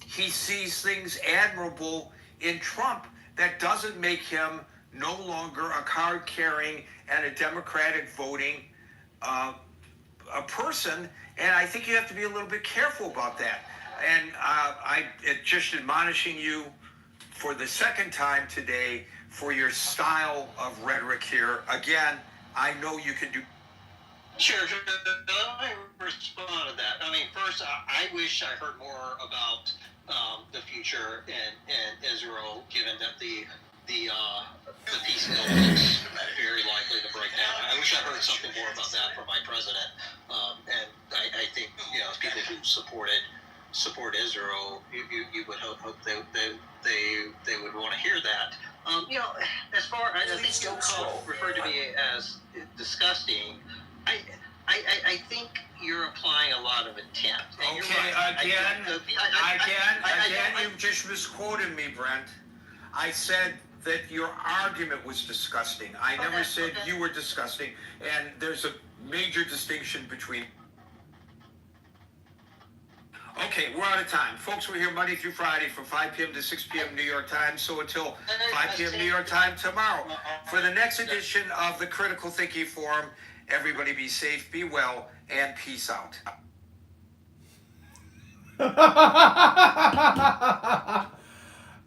he sees things admirable in Trump. That doesn't make him no longer a card-carrying and a Democratic voting a person, and I think you have to be a little bit careful about that. And I just admonishing you for the second time today for your style of rhetoric here. Again, I know you can do. Sure. Let me respond to that. I mean, first, I wish I heard more about the future in Israel, given that the peace deal looks very likely to break down. I wish I heard something more about that from my president. And I think, as people who support Israel, you would hope they would want to hear that. As far I think you referred to me as disgusting. I think you're applying a lot of intent. Okay, right. Again, you just misquoted me, Brent. I said that your argument was disgusting. I never said you were disgusting, and there's a major distinction between. Okay, we're out of time. Folks, we're here Monday through Friday from 5 p.m. to 6 p.m. New York time, so until 5 p.m. New York time tomorrow. For the next edition of the Critical Thinking Forum, everybody be safe, be well, and peace out.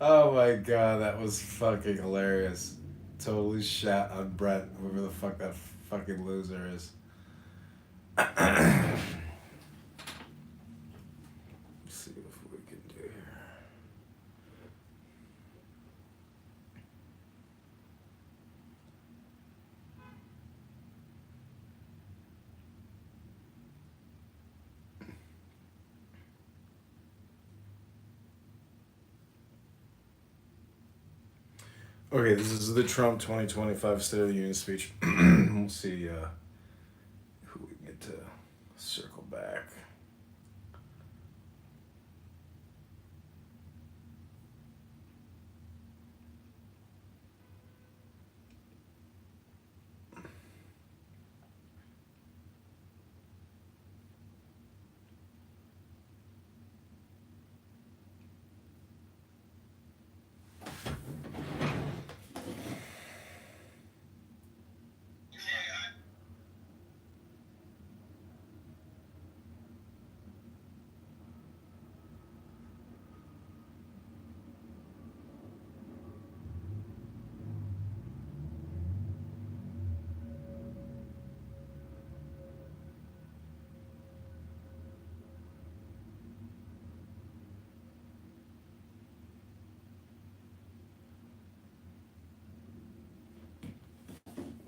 Oh my god, that was fucking hilarious. Totally shat on Brent, whoever the fuck that fucking loser is. Let's see if we can do here. Okay, this is the Trump 2025 State of the Union speech. We'll see who we can get to circle back.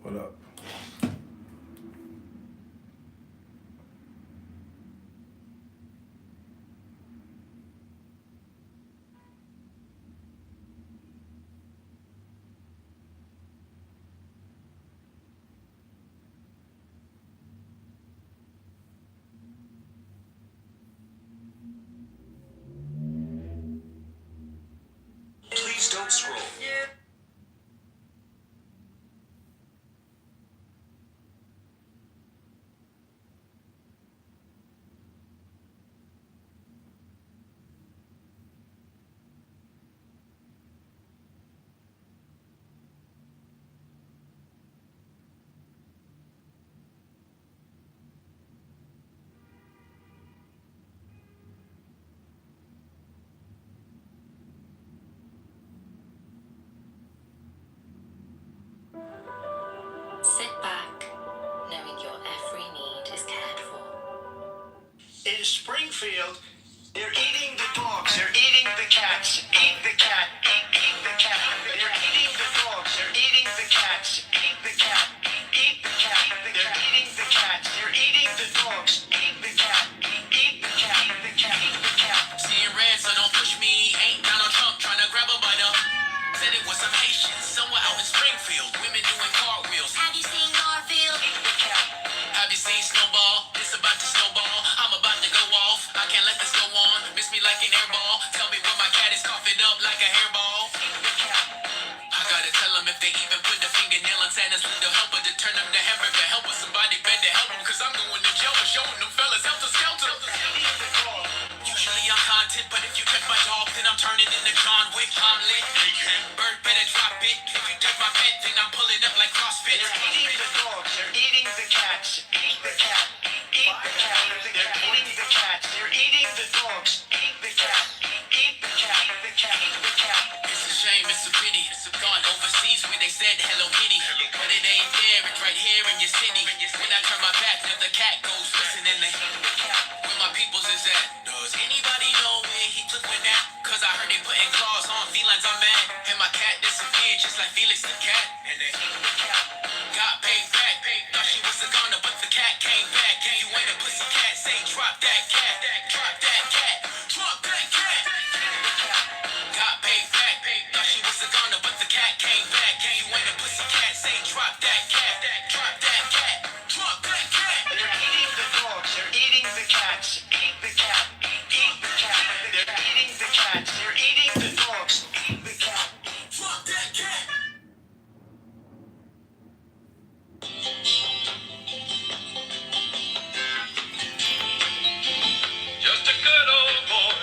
What up? Please don't scroll. Springfield, they're eating the dogs, they're eating the cats. Eat the cat, eat the cat. They're eating the dogs, they're eating the cats. Eat the cat, eat the cat. They're eating the cats, they're eating the dogs. Eat the cat, eat the cat. The cat, the cat. Seeing red, so don't push me. Ain't Donald Trump trying to grab a bite up. Said it was some Haitians somewhere out in Springfield. Women doing cartwheels. Have you seen Garfield? Have you seen Snowball? It's about to snowball. I'm about to go off. I can't let this go on. Miss me like an airball. Tell me where my cat is coughing up like a hairball. I gotta tell them if they even put the fingernail on Santa's little helper to turn up the hamburger. Help with somebody better help them, cause I'm going to jail for showing them fellas helter skelter. Usually I'm content, but if you touch my dog, then I'm turning into John Wick. I'm lit. Bird better drop it. If you touch my pet, then I'm pulling up like CrossFit. They're eating the dogs, they're eating the cats. Eat the cat, eat the cat. They're eating the cats, they're eating the dogs. Eat the cat, eat the cat. The cat, the cat. It's a shame, it's a pity. Gone overseas where they said Hello Kitty. But it ain't there, it's right here in your city. When I turn my back, now the cat goes missing and they where my peoples is at. Does anybody know where he took me at? Cause I heard they putting claws on felines, I'm mad. And my cat disappeared just like Felix the cat. And they got paid back. Thought she was a goner, but the cat came back. And you ain't a pussy cat, say drop that cat. Drop that cat. Drop that cat. Got paid back. Thought she was a goner, but the cat came back. And you ain't a pussy cat, say drop that cat. Drop that cat. Drop that cat. They're eating the dogs, they're eating the cats. Eat the cat, eat the cat. They're eating the cats, they're eating the dogs. Eat the cat. Drop that cat. Just a good old boy,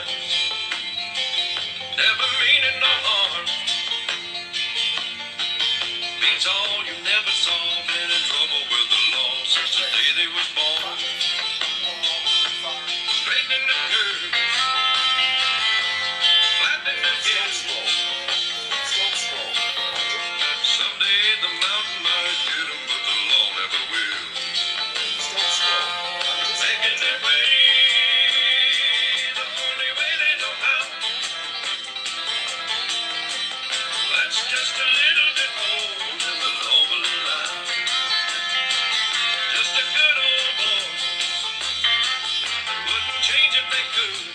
never meaning no harm. Beats all you never saw, been in trouble with the law since the day they was born. Straightening the curves, flattening the hills. Someday the mountain might get 'em, but the law never will. Making their way the only way they know how. That's just a little bit more than the law will allow. Just a good old boy, wouldn't change if they could.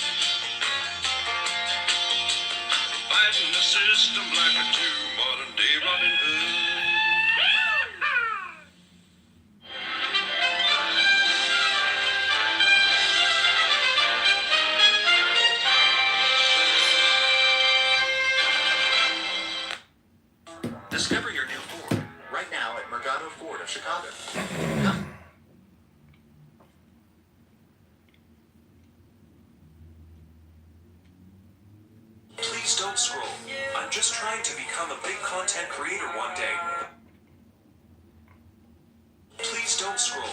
Fighting the system like a true modern day Robin Hood. Discover your new Ford right now at Mercado Ford of Chicago. Please don't scroll. I'm just trying to become a big content creator one day. Please don't scroll.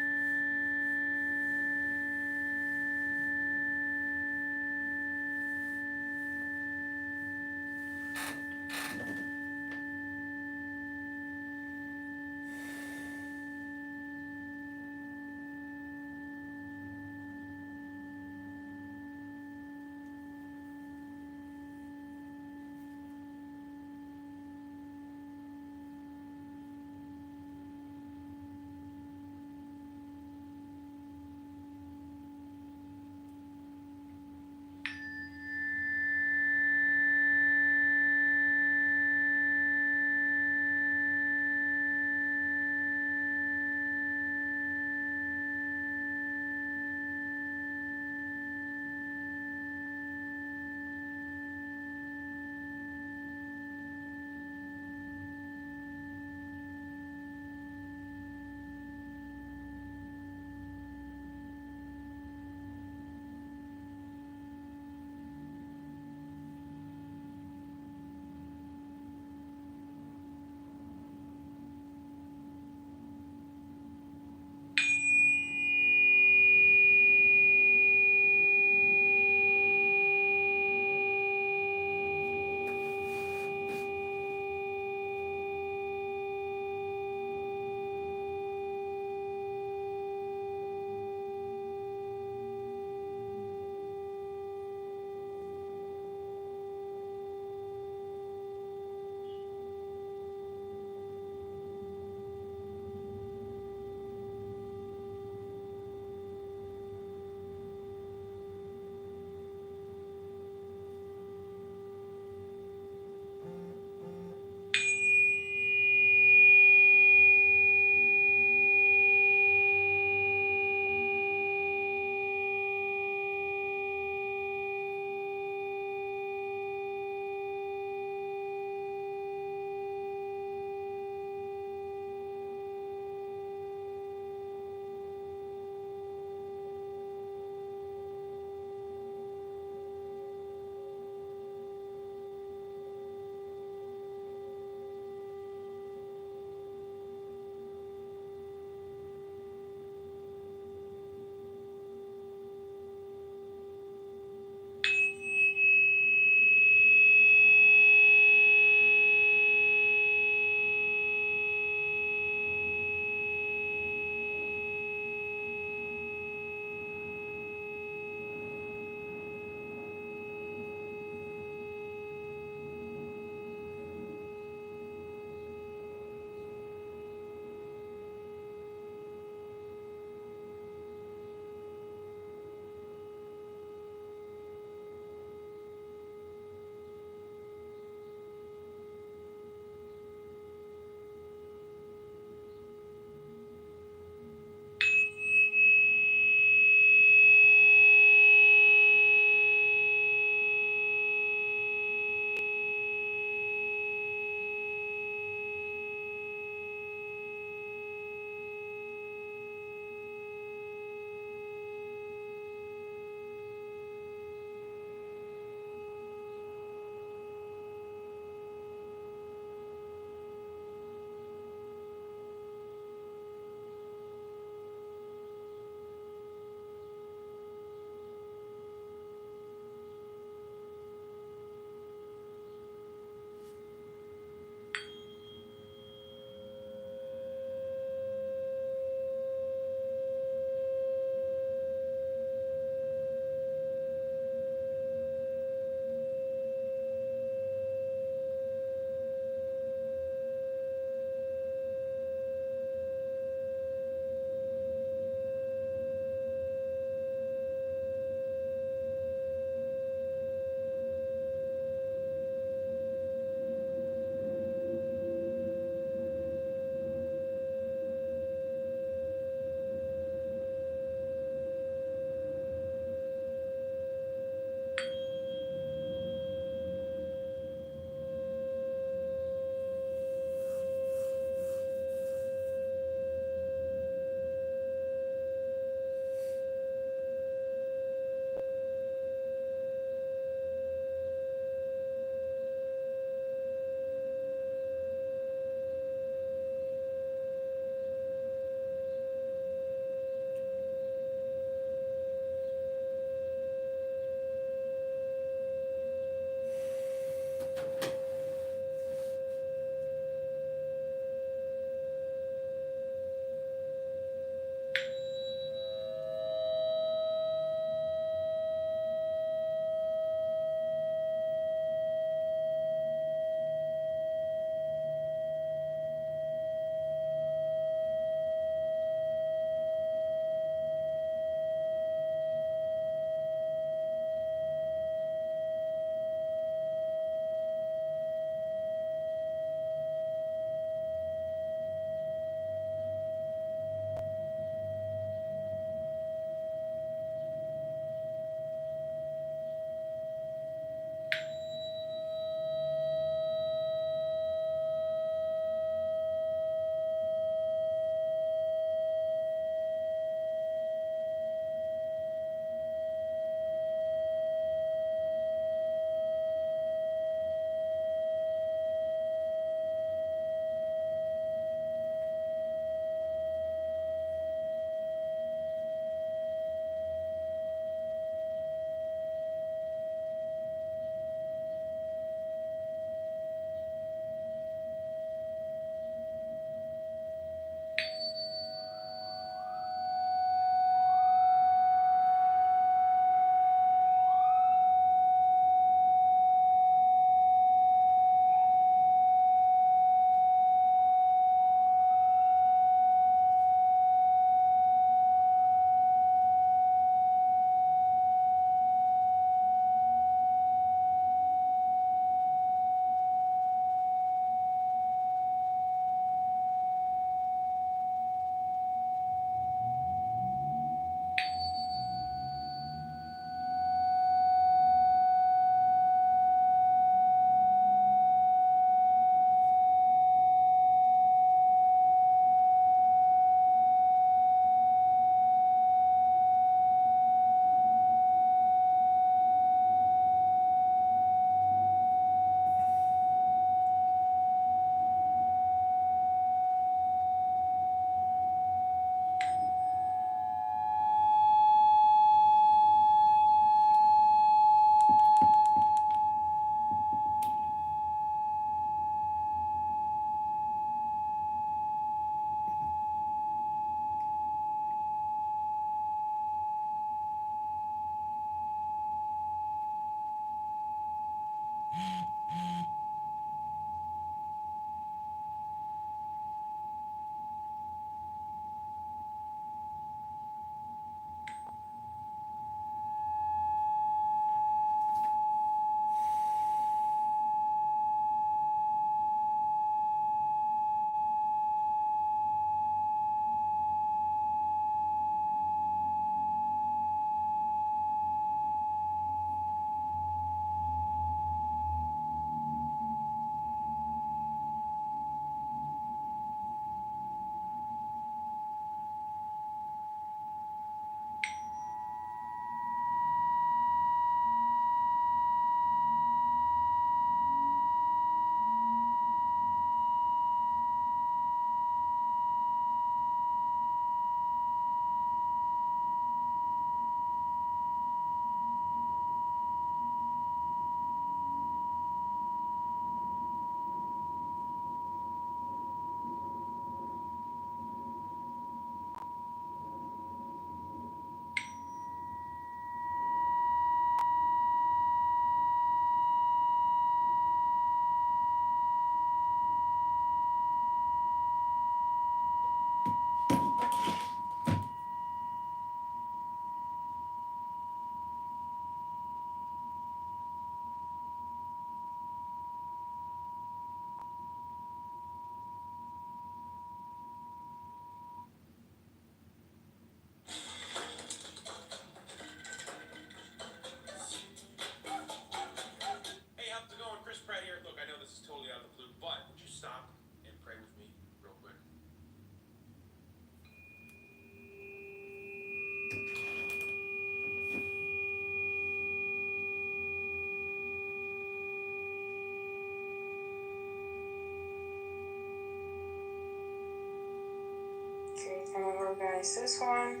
minimize this one.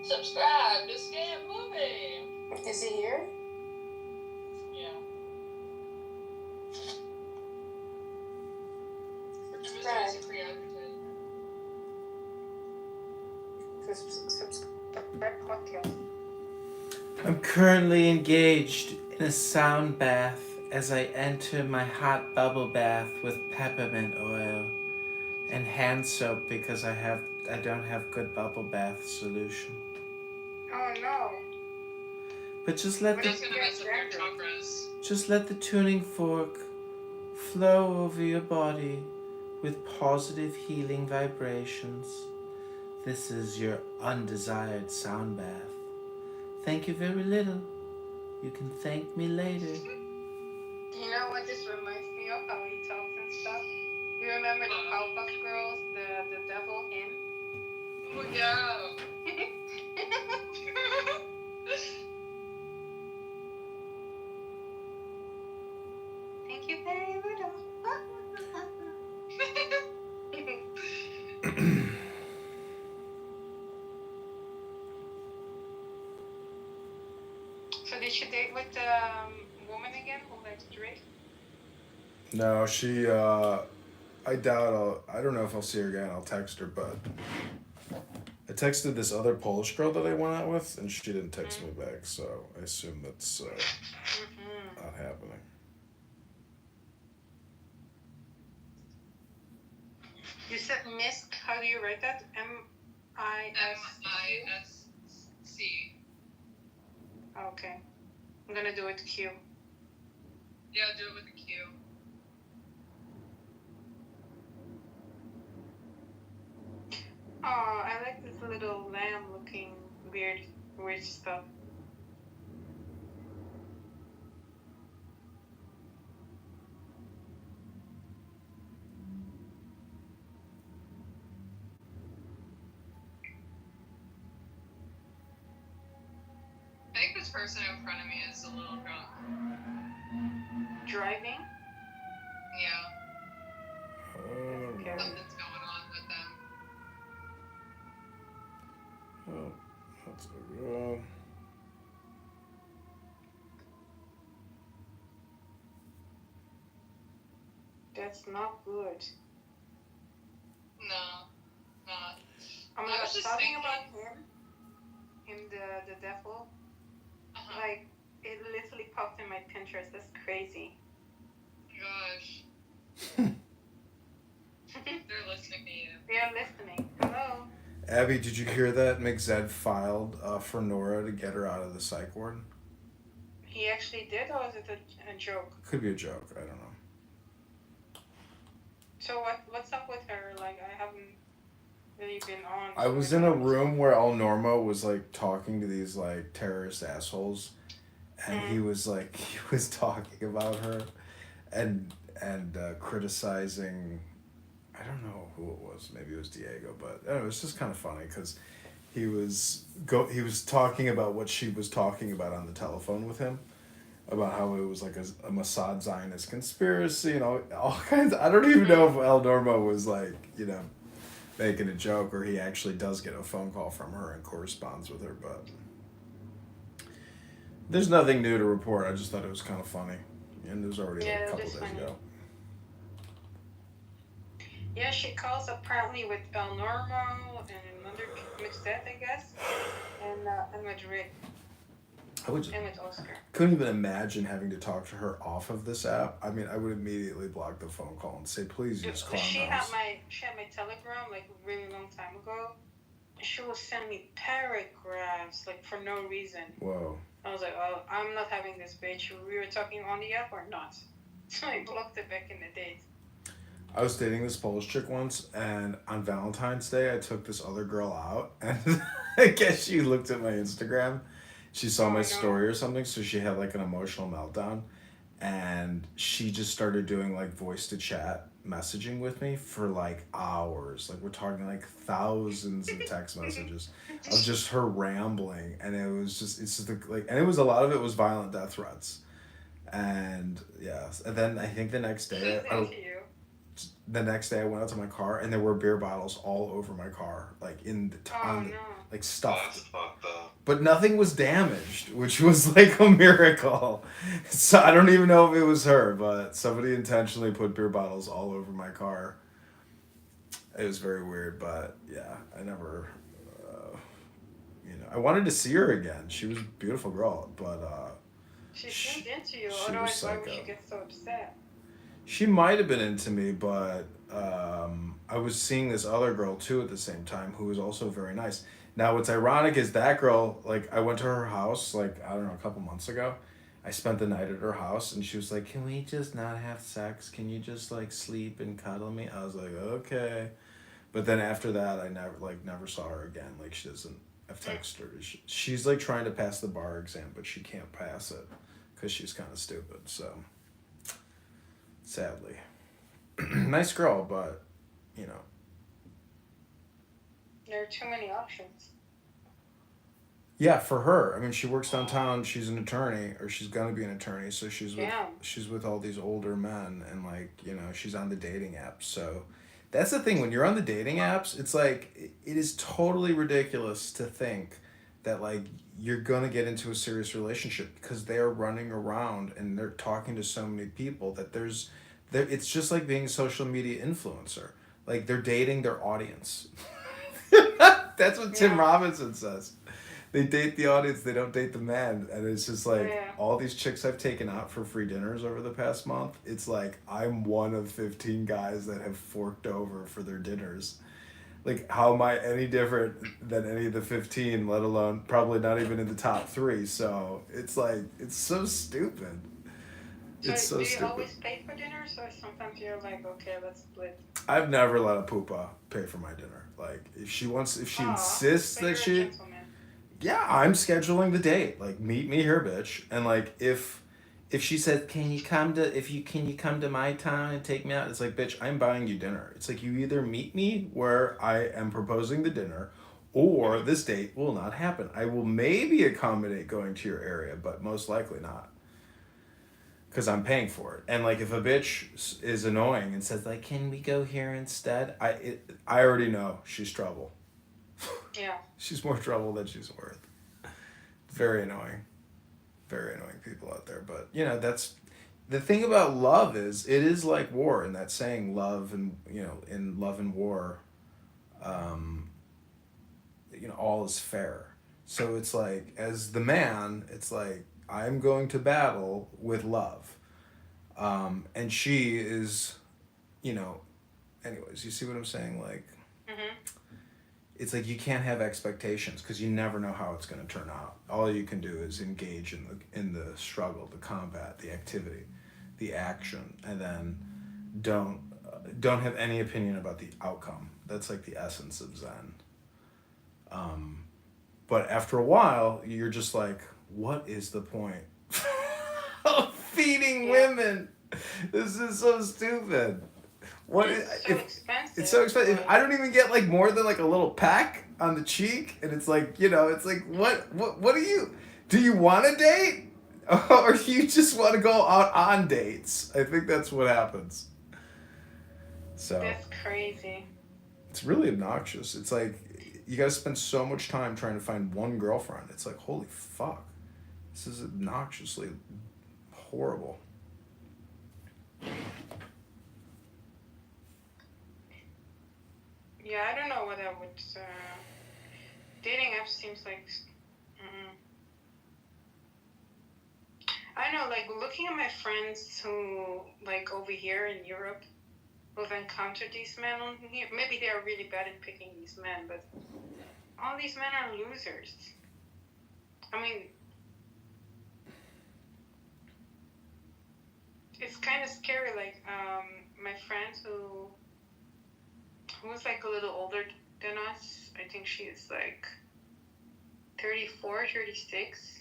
Subscribe to Scam Movie. Is he here? Yeah. Subscribe. Subscribe podcast. I'm currently engaged in a sound bath as I enter my hot bubble bath with peppermint oil and hand soap because I don't have good bubble bath solution. Oh no. But just let We're just gonna mess up your chakras. just let the tuning fork flow over your body with positive healing vibrations. This is your undesired sound bath. Thank you very little. You can thank me later. You know what this reminds me of? How he talks and stuff. You remember the Powerpuff Girls, the devil hymn? Oh yeah. Thank you very little. So did she date with the woman again who likes Drake? No, she, I doubt I don't know if I'll see her again. I'll text her, but I texted this other Polish girl that I went out with, and she didn't text me back, so I assume that's not happening. You said MISC. How do you write that? MISC. Okay. I'm gonna do it Q. Yeah, do it with a Q. Oh, I like this little lamb looking weird stuff. I think this person in front of me is a little drunk. Driving? Yeah. Okay. Something's going on with them. Oh, that's a girl. That's not good. No, not. I'm I not was just talking thinking- about him, the devil. Like, it literally popped in my Pinterest. That's crazy. Gosh. They're listening to you. They are listening. Hello. Abby, did you hear that McZed filed for Nora to get her out of the psych ward? He actually did, or is it a joke? Could be a joke. I don't know. So what's up with her? Like, I haven't really been on. I was in a room where El Normo was like talking to these like terrorist assholes, and he was talking about her, and criticizing. I don't know who it was. Maybe it was Diego, but it was just kind of funny because he was talking about what she was talking about on the telephone with him, about how it was like a Mossad Zionist conspiracy and all kinds. I don't even know if El Normo was like making a joke or he actually does get a phone call from her and corresponds with her, but there's nothing new to report. I just thought it was kind of funny, and it was already like a couple days ago. Yeah, she calls apparently with El Normo and another McZed, I guess, and Madrid. And with Oscar. Couldn't even imagine having to talk to her off of this app. I mean, I would immediately block the phone call and say, please use Clown She had House. my Telegram like a really long time ago. She was sending me paragraphs like for no reason. Whoa. I was like, oh, I'm not having this bitch. We were talking on the app or not. So I blocked it back in the days. I was dating this Polish chick once, and on Valentine's Day, I took this other girl out, and I guess she looked at my Instagram. She saw my story or something, so she had like an emotional meltdown, and she just started doing like voice to chat messaging with me for like hours. Like we're talking like thousands of text messages of just her rambling, and it's just like, and it was a lot of it was violent death threats. And yes, and then I think the next day I went out to my car and there were beer bottles all over my car, like like stuffed. But nothing was damaged, which was like a miracle. So I don't even know if it was her, but somebody intentionally put beer bottles all over my car. It was very weird, but yeah, I never, I wanted to see her again. She was a beautiful girl, but she seemed into you. she Otherwise, was why would psycho. she get so upset? She might have been into me, but I was seeing this other girl too at the same time who was also very nice. Now, what's ironic is that girl, like, I went to her house, like, I don't know, a couple months ago. I spent the night at her house, and she was like, "Can we just not have sex? Can you just, like, sleep and cuddle me?" I was like, "Okay." But then after that, I never saw her again. Like, she doesn't, I've texted her. She's, like, trying to pass the bar exam, but she can't pass it because she's kind of stupid, so... Sadly. Nice girl, but, There are too many options. Yeah, for her. I mean, she works downtown. She's an attorney, or she's gonna be an attorney. So she's with all these older men, and like she's on the dating apps. So that's the thing. When you're on the dating apps, it's like it is totally ridiculous to think that like you're gonna get into a serious relationship because they are running around and they're talking to so many people that it's just like being a social media influencer. Like they're dating their audience. That's what Tim Robinson says. They date the audience, they don't date the men. And it's just like all these chicks I've taken out for free dinners over the past month, it's like I'm one of 15 guys that have forked over for their dinners. Like, how am I any different than any of the 15, let alone probably not even in the top 3? So it's like, it's so stupid. It's so do you stupid. always pay for dinners, or sometimes you're like, okay, let's split? I've never let a poopa pay for my dinner. Like, if she insists that she... Yeah, I'm scheduling the date. Like, meet me here, bitch. And like, if she said, can you come to my town and take me out? It's like, bitch, I'm buying you dinner. It's like, you either meet me where I am proposing the dinner, or this date will not happen. I will maybe accommodate going to your area, but most likely not. Because I'm paying for it. And like, if a bitch is annoying and says like, can we go here instead? I already know she's trouble. Yeah. She's more trouble than she's worth. Very annoying. Very annoying people out there. But, that's... The thing about love is, it is like war, in that saying, love and, in love and war, all is fair. So it's like, as the man, it's like, I'm going to battle with love. And she is, anyways, you see what I'm saying? Like, it's like you can't have expectations because you never know how it's going to turn out. All you can do is engage in the struggle, the combat, the activity, the action, and then don't have any opinion about the outcome. That's like the essence of Zen. But after a while, you're just like, what is the point of feeding women? This is so stupid. It's so expensive. I don't even get like more than like a little peck on the cheek, and it's like, it's like, what do you want to date? Or do you just want to go out on dates? I think that's what happens. So that's crazy. It's really obnoxious. It's like, you gotta spend so much time trying to find one girlfriend. It's like, holy fuck. This is obnoxiously horrible. Yeah, I don't know what I would... dating apps seems like... I don't know, like, looking at my friends who, like, over here in Europe, who've encountered these men on here, maybe they're really bad at picking these men, but all these men are losers. I mean, it's kind of scary, like, my friend who was like a little older than us. I think she is like 34, 36.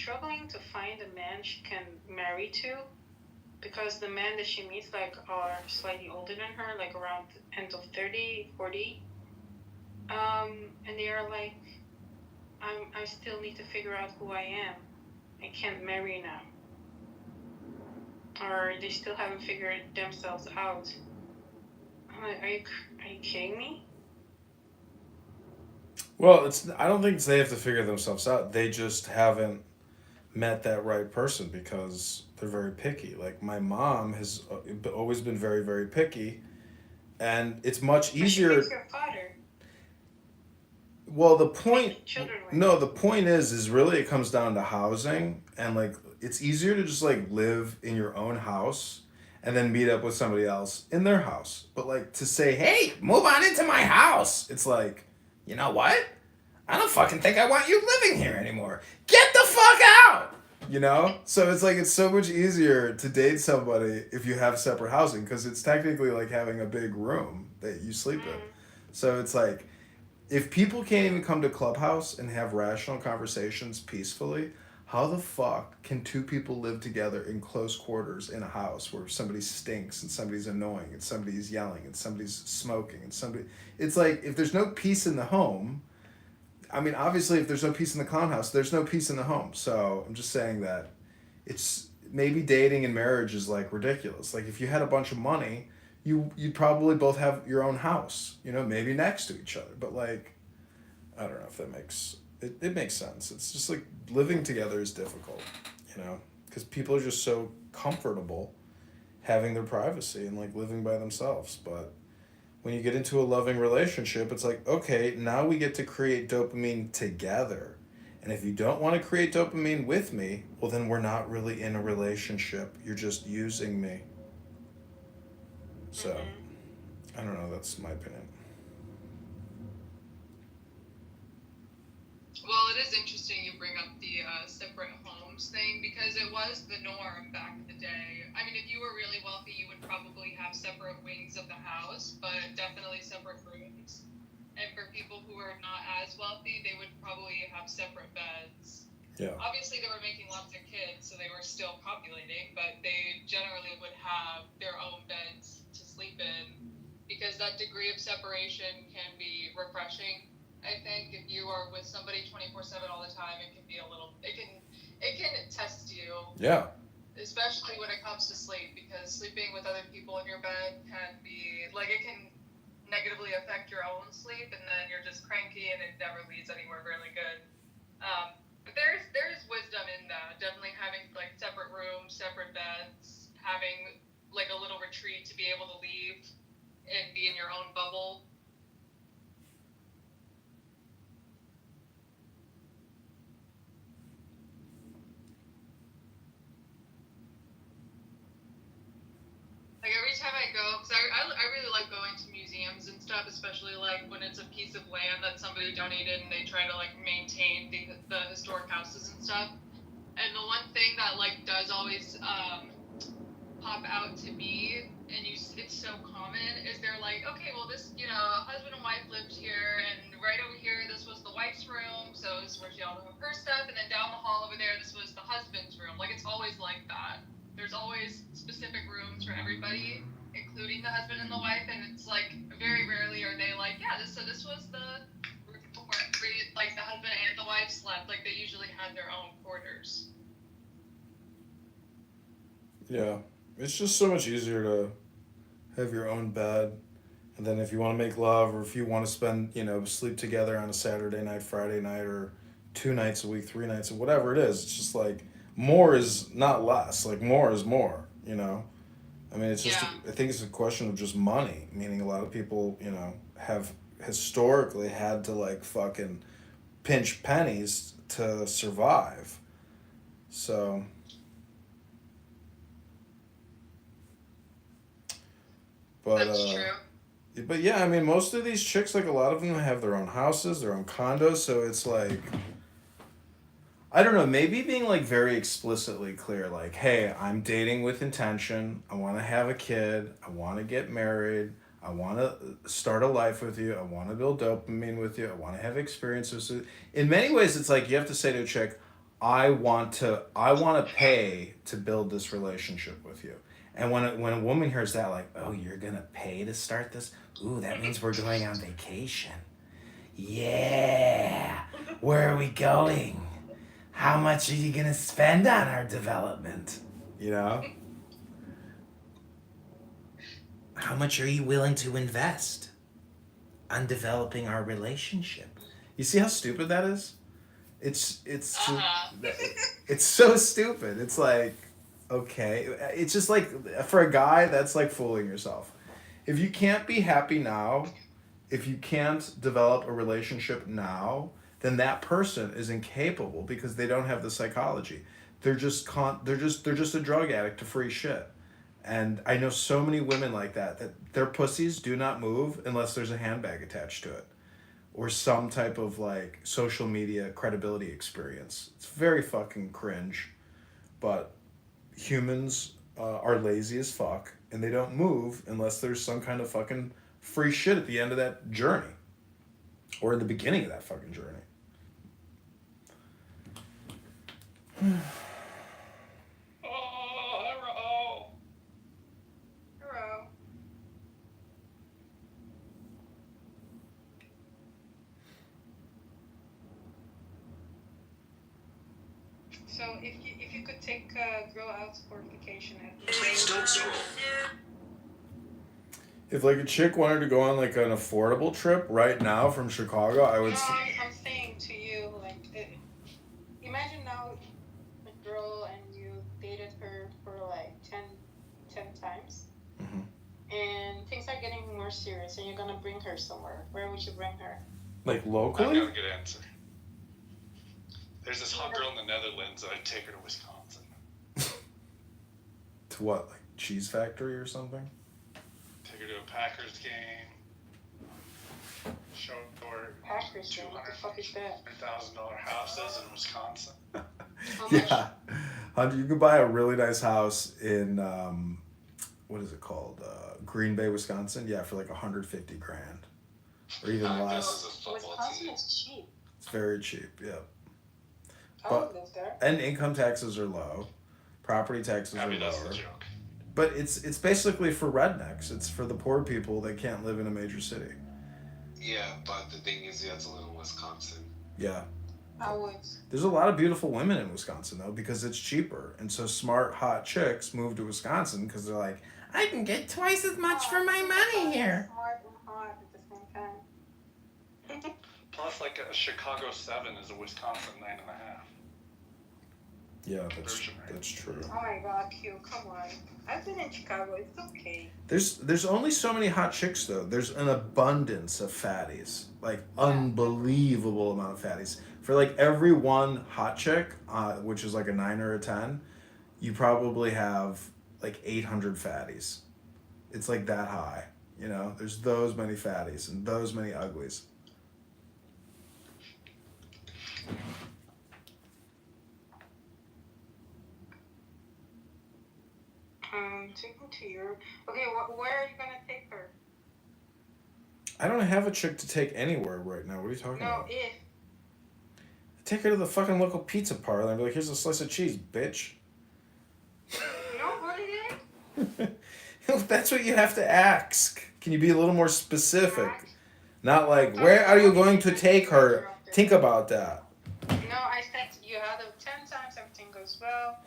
struggling to find a man she can marry to, because the men that she meets like are slightly older than her, like around the end of 30, 40. And they are like, I still need to figure out who I am. I can't marry now. Or they still haven't figured themselves out. I'm like, are you kidding me? Well, I don't think they have to figure themselves out. They just haven't met that right person because they're very picky. Like my mom has always been very, very picky, and it's much easier. She picks your father. Well, the point. Children with. No, the point is really it comes down to housing, and like it's easier to just like live in your own house and then meet up with somebody else in their house. But like to say, hey, move on into my house, it's like, you know what? I don't fucking think I want you living here anymore. Get the fuck out! You know? So it's like, it's so much easier to date somebody if you have separate housing, because it's technically like having a big room that you sleep in. So it's like, if people can't even come to Clubhouse and have rational conversations peacefully, how the fuck can two people live together in close quarters in a house where somebody stinks and somebody's annoying and somebody's yelling and somebody's smoking and somebody... It's like, if there's no peace in the home... I mean, obviously, if there's no peace in the clown house, there's no peace in the home. So I'm just saying that it's... Maybe dating and marriage is, like, ridiculous. Like, if you had a bunch of money, you'd probably both have your own house, you know, maybe next to each other. But, like, I don't know if that makes... It makes sense. It's just, like, living together is difficult, you know? Because people are just so comfortable having their privacy and, like, living by themselves. But when you get into a loving relationship, it's like, okay, now we get to create dopamine together. And if you don't want to create dopamine with me, well, then we're not really in a relationship. You're just using me. So, I don't know. That's my opinion. Well, it is interesting you bring up the separate homes thing, because it was the norm back in the day. I mean, if you were really wealthy, you would probably have separate wings of the house, but definitely separate rooms. And for people who are not as wealthy, they would probably have separate beds. Yeah. Obviously, they were making lots of kids, so they were still copulating, but they generally would have their own beds to sleep in, because that degree of separation can be refreshing. I think if you are with somebody 24/7 all the time, it can be a little. It can test you. Yeah. Especially when it comes to sleep, because sleeping with other people in your bed can be like, it can negatively affect your own sleep, and then you're just cranky, and it never leads anywhere really good. But there's wisdom in that. Definitely having like separate rooms, separate beds, having like a little retreat to be able to leave and be in your own bubble. Like every time I go, because I really like going to museums and stuff, especially like when it's a piece of land that somebody donated and they try to like maintain the historic houses and stuff. And the one thing that like does always pop out to me, and it's so common, is they're like, okay, well this, you know, husband and wife lived here, and right over here this was the wife's room, so this is where she all have her stuff, and then down the hall over there this was the husband's room. Like it's always like that. There's always specific rooms for everybody, including the husband and the wife, and it's like very rarely are they like, yeah, this was the room where like the husband and the wife slept. Like they usually had their own quarters. Yeah. It's just so much easier to have your own bed. And then if you want to make love, or if you want to spend, you know, sleep together on a Saturday night, Friday night, or 2 nights a week, 3 nights, or whatever it is, it's just like, more is not less. Like, more is more, you know? I mean, it's just, I think it's a question of just money, meaning a lot of people, you know, have historically had to, like, fucking pinch pennies to survive. So... But, that's true. But yeah, I mean, most of these chicks, like, a lot of them have their own houses, their own condos, so it's like... I don't know, maybe being, like, very explicitly clear, like, hey, I'm dating with intention, I want to have a kid, I want to get married, I want to start a life with you, I want to build dopamine with you, I want to have experiences with you. In many ways, it's like, you have to say to a chick, I want to pay to build this relationship with you. And when a woman hears that, like, oh, you're gonna pay to start this? Ooh, that means we're going on vacation. Yeah. Where are we going? How much are you gonna spend on our development? You know? How much are you willing to invest on developing our relationship? You see how stupid that is? It's it's so stupid. It's like, okay, it's just like, for a guy, that's like fooling yourself. If you can't be happy now, if you can't develop a relationship now, then that person is incapable because they don't have the psychology. They're just a drug addict to free shit. And I know so many women like that their pussies do not move unless there's a handbag attached to it or some type of like social media credibility experience. It's very fucking cringe, but humans are lazy as fuck and they don't move unless there's some kind of fucking free shit at the end of that journey or in the beginning of that fucking journey. So if you could take a girl out for vacation, Please don't scroll. If like a chick wanted to go on like an affordable trip right now from Chicago, I would. No, I'm saying to you, like, imagine now a girl and you dated her for like 10 times, and things are getting more serious, and you're gonna bring her somewhere. Where would you bring her? Like I've locally? got a good answer. There's this hot girl in the Netherlands. I'd take her to Wisconsin. To what, like Cheese Factory or something? Take her to a Packers game. Show her Packers game. What the fuck is that? $100,000 houses in Wisconsin. Yeah, you could buy a really nice house in what is it called? Green Bay, Wisconsin. Yeah, for like $150,000 or even less. Wisconsin is cheap. It's very cheap. Yeah. I would live there. And income taxes are low, property taxes are lower. But it's basically for rednecks. It's for the poor people that can't live in a major city. Yeah, but the thing is, you have to live in Wisconsin. Yeah. I would. There's a lot of beautiful women in Wisconsin though because it's cheaper, and so smart hot chicks move to Wisconsin because they're like, I can get twice as much for my money here. Smart and hot at the same time. Plus, like a Chicago 7 is a Wisconsin 9.5. Yeah, that's true. Oh my god, Q, come on. I've been in Chicago, it's okay. There's only so many hot chicks though. There's an abundance of fatties, like unbelievable amount of fatties. For like every one hot chick, which is like a 9 or a 10, you probably have like 800 fatties. It's like that high, you know. There's those many fatties and those many uglies. Take her to Europe. Okay, where are you gonna take her? I don't have a chick to take anywhere right now. What are you talking about? No, if. Take her to the fucking local pizza parlor and be like, here's a slice of cheese, bitch. No holiday? That's what you have to ask. Can you be a little more specific? Not like, where are you going to take her? Think about that. No, I said you had 10 times, everything goes well.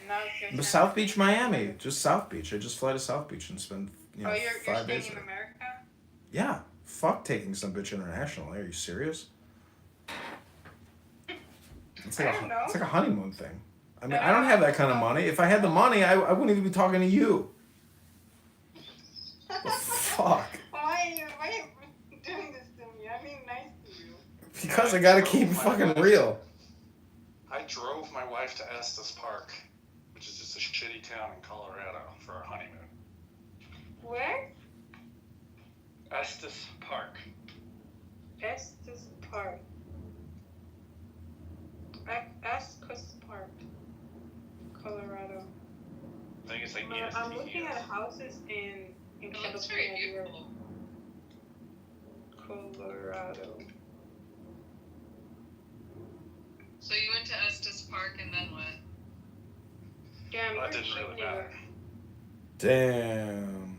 Now it's your South Beach, Miami. Just South Beach. I just fly to South Beach and spend, you're 5 days staying in there. America? Yeah. Fuck taking some bitch international. Are you serious? It's like it's like a honeymoon thing. I mean, I don't have that kind of money. If I had the money, I wouldn't even be talking to you. Fuck. Why are you doing this to me? I mean, nice to you. Because I gotta keep it fucking real. I drove my wife to Estes Park, which is just a shitty town in Colorado, for our honeymoon. Where? Estes Park. Estes Park. Estes Park, Colorado. I think it's like I'm looking at houses in California, Colorado. So So you went to Estes Park and then what? Damn, That didn't really matter. Damn.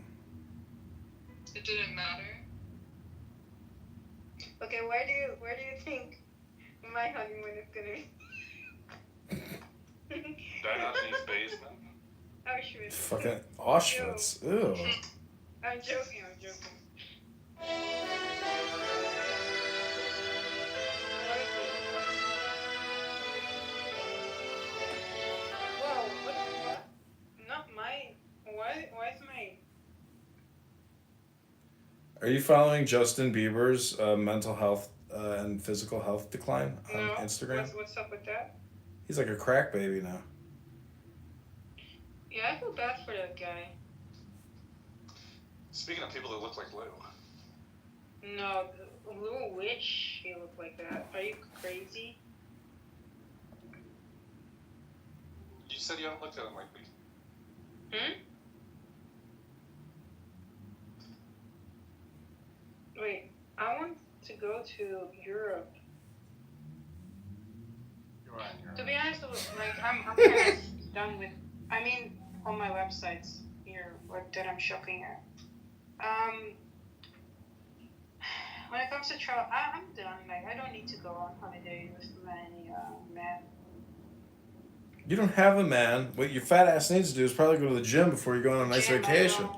It didn't matter. Okay, where do you think my honeymoon is gonna be? Dinosaur's basement. Auschwitz. Fucking Auschwitz. Ew. I'm joking. Whoa, what the fuck? Not my. Why is my. Are you following Justin Bieber's mental health and physical health decline on No. Instagram? What's up with that? He's like a crack baby now. Yeah, I feel bad for that guy. Speaking of people that look like Lou. No, Lou wish he looked like that. Are you crazy? You said you haven't looked at him lately. Wait, I want to go to Europe. You're right. To be honest, like I'm kind of done with. I mean, on my websites here, that I'm shopping at. When it comes to travel, I'm done. Like I don't need to go on holiday with many men. You don't have a man. What your fat ass needs to do is probably go to the gym before you go on a nice Gym, vacation.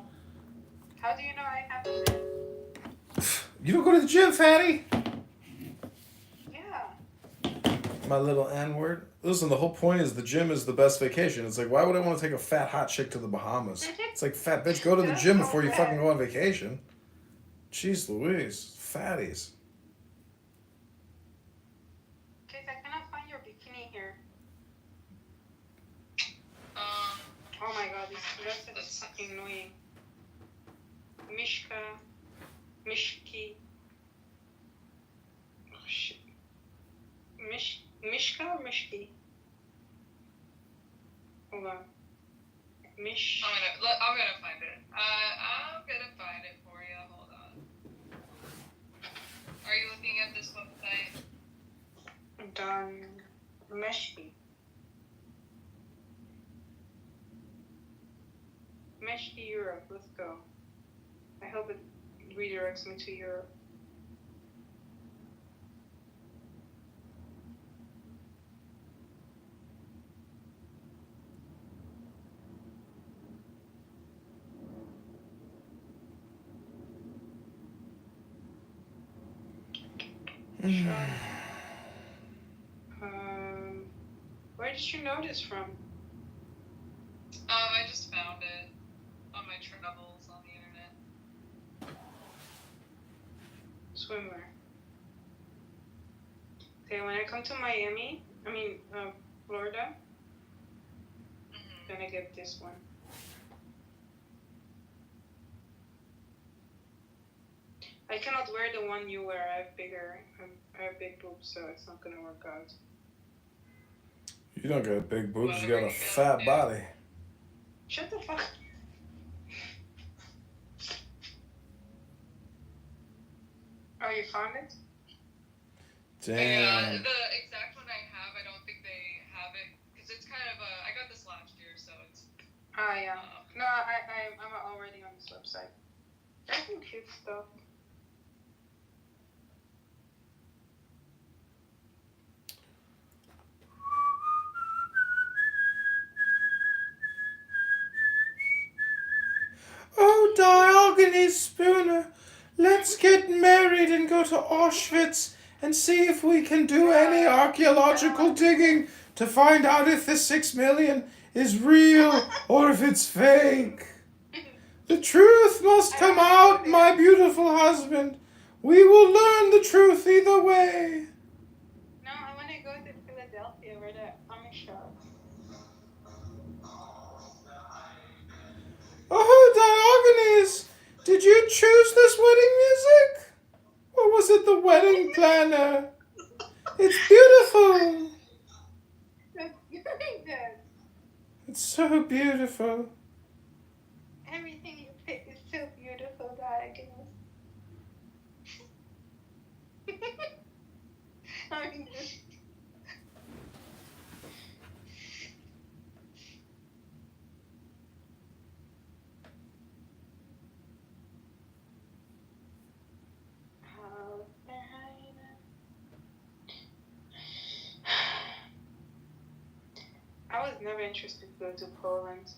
How do you know I have a man? You don't go to the gym, fatty. Yeah. My little N-word. Listen, the whole point is the gym is the best vacation. It's like, why would I want to take a fat hot chick to the Bahamas? It's like, fat bitch, go to the gym before you fucking go on vacation. Jeez Louise. Fatties. Okay, I cannot find your bikini here. Oh my god, this website is fucking annoying. Mishki. Oh shit. Mishka or Mishki? Hold on. I'm gonna find it. I'm gonna find it for you. Hold on. Are you looking at this website? Meshki. Meshki Europe. Let's go. I hope it redirects me to Europe. Where did you know this from? I just found it on my travels on the internet. Swimwear. Okay, when I come to Florida, then I get this one. I cannot wear the one you wear. I have big boobs, so it's not gonna work out. You don't got big boobs, you got a fat body. Shut the fuck. Oh, you found it? Damn. Yeah, the exact one I have, I don't think they have it because it's kind of I got this last year, so it's. Ah, yeah. No, I'm already on this website. There's some cute stuff. Oh, Diogenes Spooner, let's get married and go to Auschwitz and see if we can do any archaeological digging to find out if the 6 million is real or if it's fake. The truth must come out, my beautiful husband. We will learn the truth either way. No, I want to go to Philadelphia where the Amish are. Oh, Diogenes, did you choose this wedding music? Or was it the wedding planner? It's beautiful. It's so beautiful. Everything you pick is so beautiful, Diogenes. very interested to go to Poland.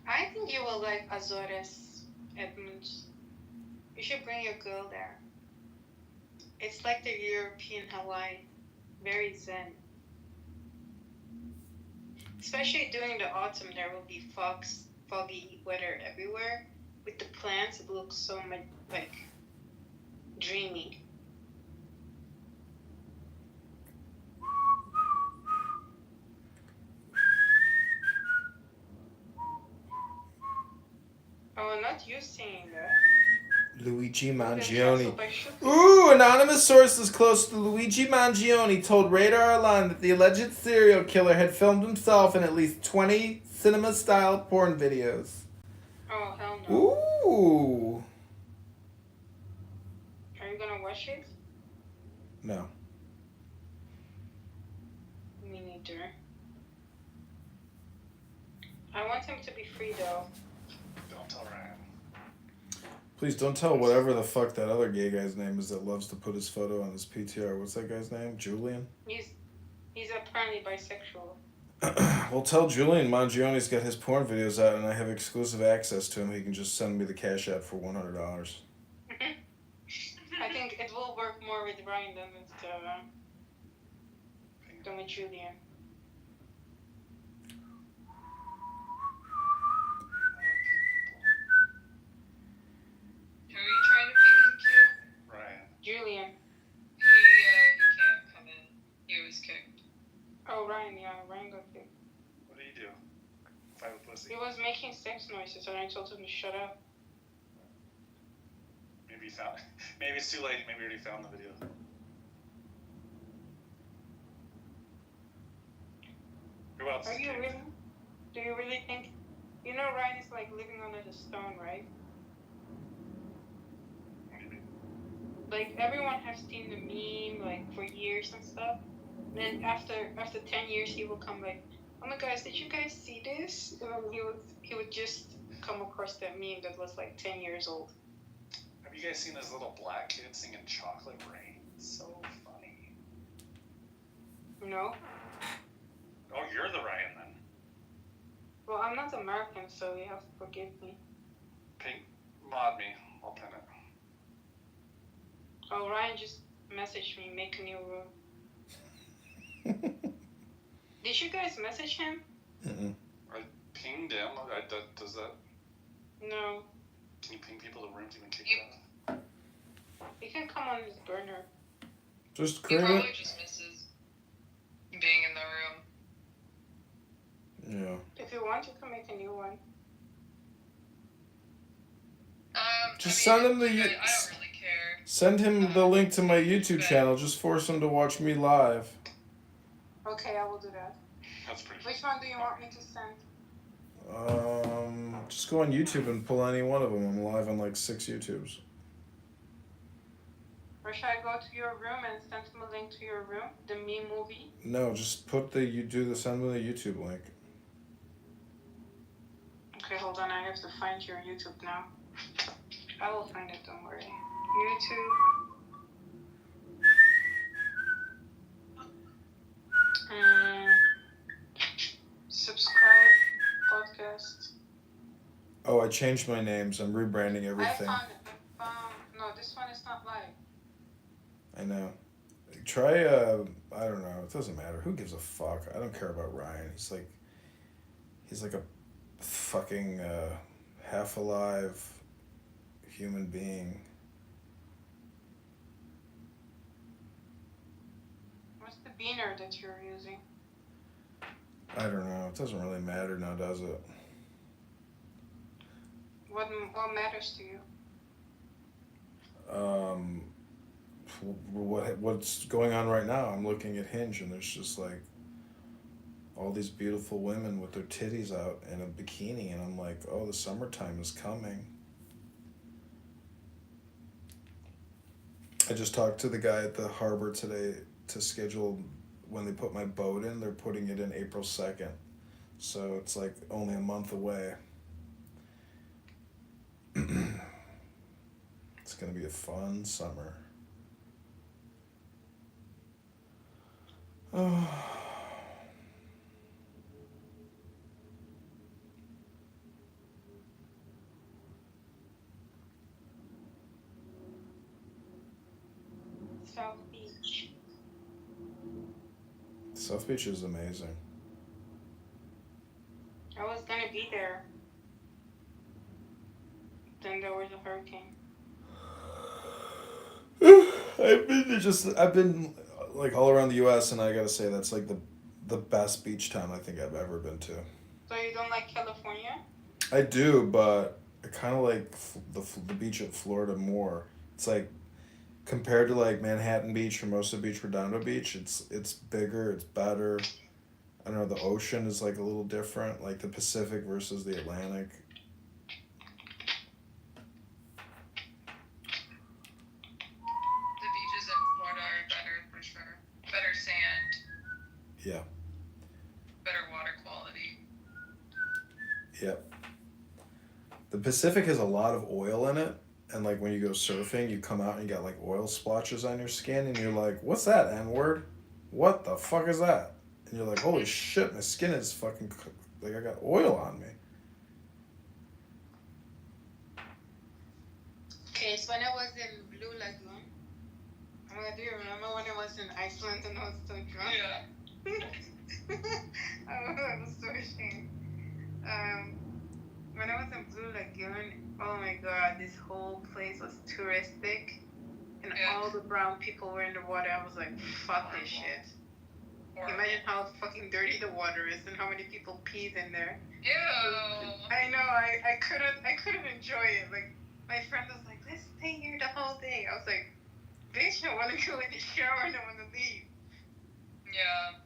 I think you will like Azores, Edmund. You should bring your girl there. It's like the European Hawaii. Very zen. Especially during the autumn, there will be foggy weather everywhere. With the plants, it looks so much like dreamy. Oh, not you singing that. Luigi Mangione. Ooh, anonymous sources close to Luigi Mangione told Radar Online that the alleged serial killer had filmed himself in at least 20 cinema-style porn videos. Oh, hell no. Ooh. Are you gonna watch it? No. Me neither. I want him to be free though. Don't tell Ryan. Please don't tell whatever the fuck that other gay guy's name is that loves to put his photo on his PTR. What's that guy's name? Julian? He's apparently bisexual. Well, tell Julian Mangione's got his porn videos out and I have exclusive access to him. He can just send me the Cash App for $100. I think it will work more with Ryan than with Julian. Who are you trying to ping into? Ryan. Julian. He can't come in. He was kicked. Oh, Ryan, yeah, Ryan got kicked. What did he do? Fight with pussy? He was making sex noises and I told him to shut up. Maybe he found. Maybe it's too late. Maybe he already found the video. Who else? Are you really? Do you really think? You know, Ryan is like living under the stone, right? What do you mean? Like everyone has seen the meme like for years and stuff. And then after 10 years, he will come like, oh my gosh, did you guys see this? And then he would just come across that meme that was like 10 years old. Have you guys seen this little black kid singing "Chocolate Rain"? It's so funny. No. Oh, you're the Ryan then. Well, I'm not American, so you have to forgive me. Pink, mod me. I'll pin it. Oh, Ryan just messaged me, make a new room. Did you guys message him? Mm-mm. I pinged him. Does that? No. Can you ping people to rooms even kicked out? He can come on his burner. Just He create probably it. just misses being in the room. Yeah. If you want, you can make a new one. Just send him the. I don't really care. Send him the link to my YouTube channel. Just force him to watch me live. Okay, I will do that. That's pretty. Which one do you want me to send? Just go on YouTube and pull any one of them. I'm live on like 6 YouTubes. Or should I go to your room and send him a link to your room? The Me movie? No, just send me the YouTube link. Okay, hold on. I have to find your YouTube now. I will find it, don't worry. YouTube. Subscribe. Podcast. Oh, I changed my names. I'm rebranding everything. I found it. No, this one is not live. I know. Try, I don't know. It doesn't matter. Who gives a fuck? I don't care about Ryan. He's like a fucking half alive human being. What's the beaner that you're using? I don't know. It doesn't really matter now, does it? What matters to you? What's going on right now? I'm looking at Hinge and there's just like all these beautiful women with their titties out in a bikini and I'm like, oh, the summertime is coming. I just talked to the guy at the harbor today to schedule when they put my boat in. They're putting it in April 2nd. So it's like only a month away. It's going to be a fun summer. South Beach. South Beach is amazing. I was gonna be there. Then there was a hurricane. I've been like all around the U.S. and I gotta say that's like the best beach town I think I've ever been to. So you don't like California? I do, but I kind of like the beach at Florida more. It's like compared to like Manhattan Beach or Hermosa Beach, Redondo Beach. It's bigger. It's better. I don't know. The ocean is like a little different, like the Pacific versus the Atlantic. The beaches in Florida are better for sure. Better sand, Yeah. better water quality. Yep. The Pacific has a lot of oil in it, and like when you go surfing, you come out and you got like oil splotches on your skin, and you're like, "What's that N word? What the fuck is that?" And you're like, "Holy shit, my skin is fucking like I got oil on me." Okay, so when I was in Blue Lagoon, do you remember when I was in Iceland and I was so drunk? Yeah. I was so ashamed. When I was in Blue Lagoon, oh my god, this whole place was touristic, and all the brown people were in the water. I was like, fuck this shit. Imagine how fucking dirty the water is and how many people peed in there. Ew. I know, I couldn't enjoy it. Like, my friend was like, let's stay here the whole day. I was like, bitch, I want to go in the shower and I want to leave. Yeah.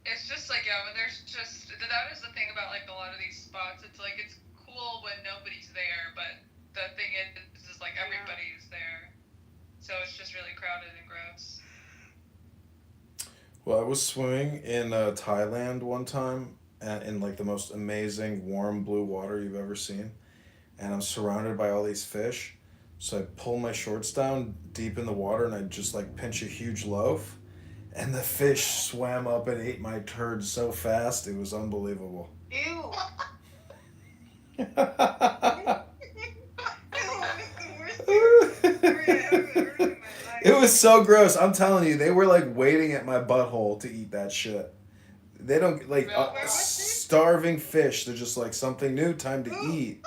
It's just like, when there's just, that is the thing about like a lot of these spots. It's like, it's cool when nobody's there, but the thing is like everybody's there. So it's just really crowded and gross. Well, I was swimming in Thailand one time, in like the most amazing warm blue water you've ever seen, and I'm surrounded by all these fish. So I pull my shorts down deep in the water and I just like pinch a huge loaf, and the fish swam up and ate my turd so fast it was unbelievable. Ew. It was so gross. I'm telling you, they were like waiting at my butthole to eat that shit. They don't like starving fish. They're just like something new, time to eat.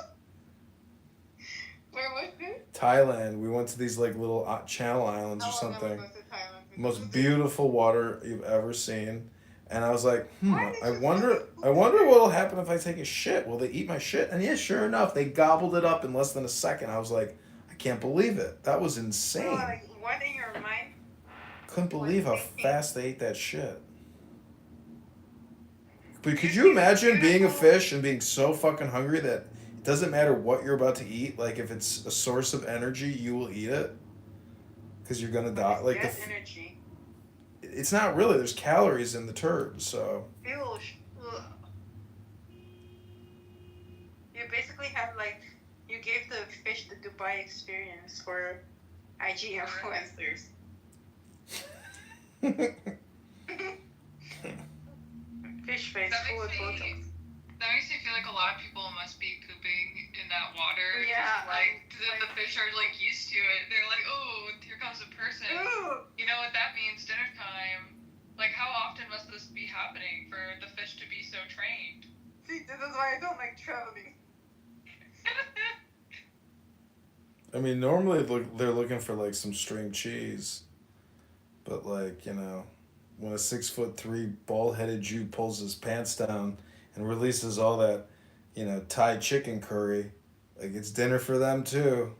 Where was it? Thailand. We went to these like little channel islands or something. Most beautiful water you've ever seen. And I was like, I wonder what'll happen if I take a shit. Will they eat my shit? And yeah, sure enough, they gobbled it up in less than a second. I was like, I can't believe it. That was insane. Like, what in your mind? Couldn't believe how fast they ate that shit. But could you imagine being a fish and being so fucking hungry that it doesn't matter what you're about to eat? Like if it's a source of energy, you will eat it because you're gonna die. Like energy. It's not really. There's calories in the turd, so. Ew. You basically have like you gave the fish the Dubai experience for IG influencers. Fish face full of photos. That makes me feel like a lot of people must be pooping in that water. Yeah. Like the fish are like used to it. They're like, oh, here comes a person. Ooh. You know what that means? Dinner time. Like, how often must this be happening for the fish to be so trained? See, this is why I don't like traveling. I mean, normally they're looking for like some string cheese, but like when a 6'3" bald-headed Jew pulls his pants down and releases all that, Thai chicken curry, like it's dinner for them too.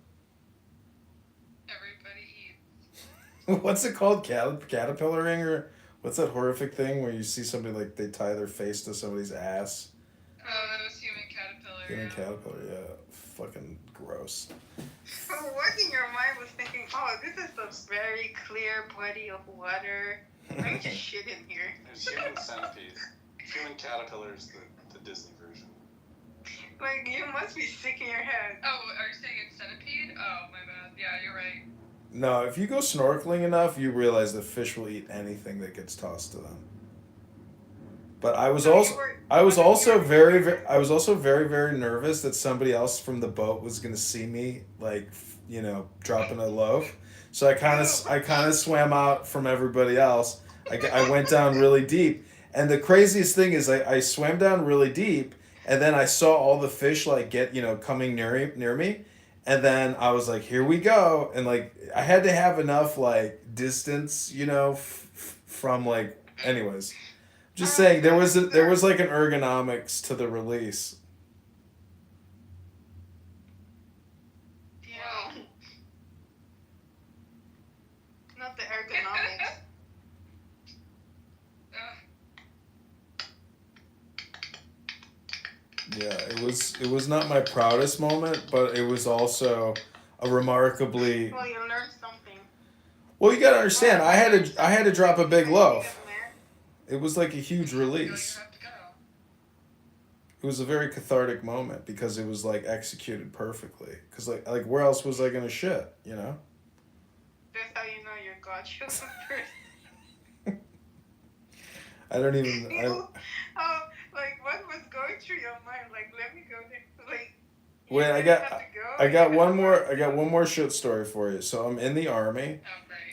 Everybody eats. What's it called? Caterpillaring, or what's that horrific thing where you see somebody like they tie their face to somebody's ass? Oh, that was human caterpillar. Human caterpillar, yeah. Fucking gross. So what in your mind was thinking, oh, this is a very clear body of water. Let me just shit in here. There's human centipede. Human caterpillar is the Disney version. Like, you must be sick in your head. Oh, are you saying it's centipede? Oh, my bad. Yeah, you're right. No, if you go snorkeling enough, you realize that fish will eat anything that gets tossed to them. But I was also very, very nervous that somebody else from the boat was gonna see me, like, dropping a loaf. So I kind of swam out from everybody else. I went down really deep, and the craziest thing is I swam down really deep, and then I saw all the fish like get coming near me, and then I was like, here we go, and like I had to have enough like distance, from like, anyways. Just saying, there was like an ergonomics to the release. Yeah. Not the ergonomics. Yeah, it was not my proudest moment, but it was also a remarkably. Well, you learned something. Well, you gotta understand, I had to drop a big loaf. It was like a huge release. It was a very cathartic moment because it was like executed perfectly. Because like where else was I gonna shit? That's how you know you're God chosen person. I don't even. Like what was going through your mind? Like, let me go there. Like. Wait, I got one more shit story for you. So I'm in the army,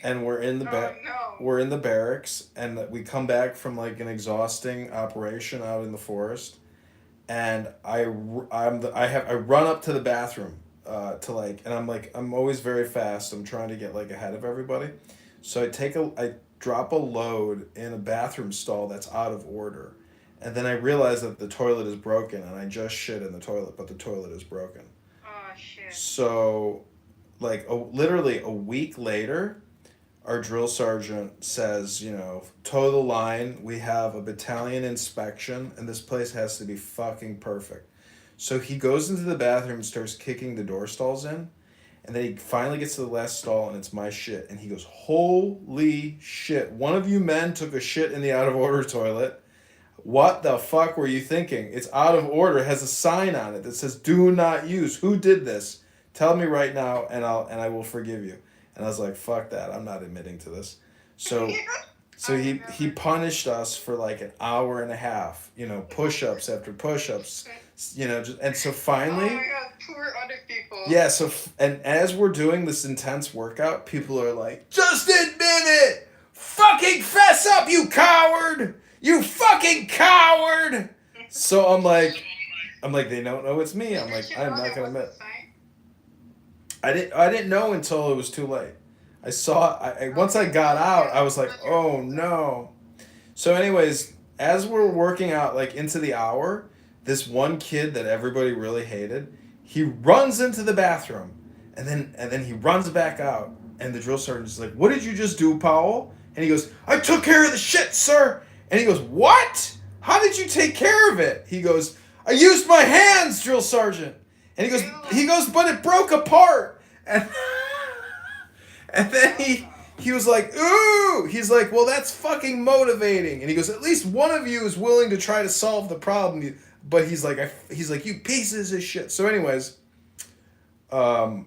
and we're in the barracks, and we come back from like an exhausting operation out in the forest, and I run up to the bathroom, and I'm always very fast. I'm trying to get like ahead of everybody, so I drop a load in a bathroom stall that's out of order. And then I realize that the toilet is broken, and I just shit in the toilet, but the toilet is broken. Oh, shit. So, like, literally a week later, our drill sergeant says, toe the line, we have a battalion inspection, and this place has to be fucking perfect. So he goes into the bathroom and starts kicking the door stalls in, and then he finally gets to the last stall, and it's my shit. And he goes, holy shit, one of you men took a shit in the out-of-order toilet. What the fuck were you thinking? It's out of order. It has a sign on it that says "Do not use." Who did this? Tell me right now, and I will forgive you. And I was like, "Fuck that! I'm not admitting to this." So he punished us for like an hour and a half. Push-ups after push-ups. And so finally. Oh my God! Poor other people. Yeah. So and as we're doing this intense workout, people are like, "Just admit it! Fucking fess up, you coward! You fucking coward!" So I'm like, they don't know it's me. I'm like, I'm not gonna admit. I didn't know until it was too late. I saw. Once I got out, I was like, oh no. So, anyways, as we're working out like into the hour, this one kid that everybody really hated, he runs into the bathroom, and then he runs back out, and the drill sergeant's like, "What did you just do, Powell?" And he goes, "I took care of the shit, sir." And he goes, "What? How did you take care of it?" He goes, "I used my hands, drill sergeant." And he goes, "But it broke apart." And then he was like, "Ooh." He's like, "Well, that's fucking motivating." And he goes, "At least one of you is willing to try to solve the problem." But he's like, "You pieces of shit." So, anyways, on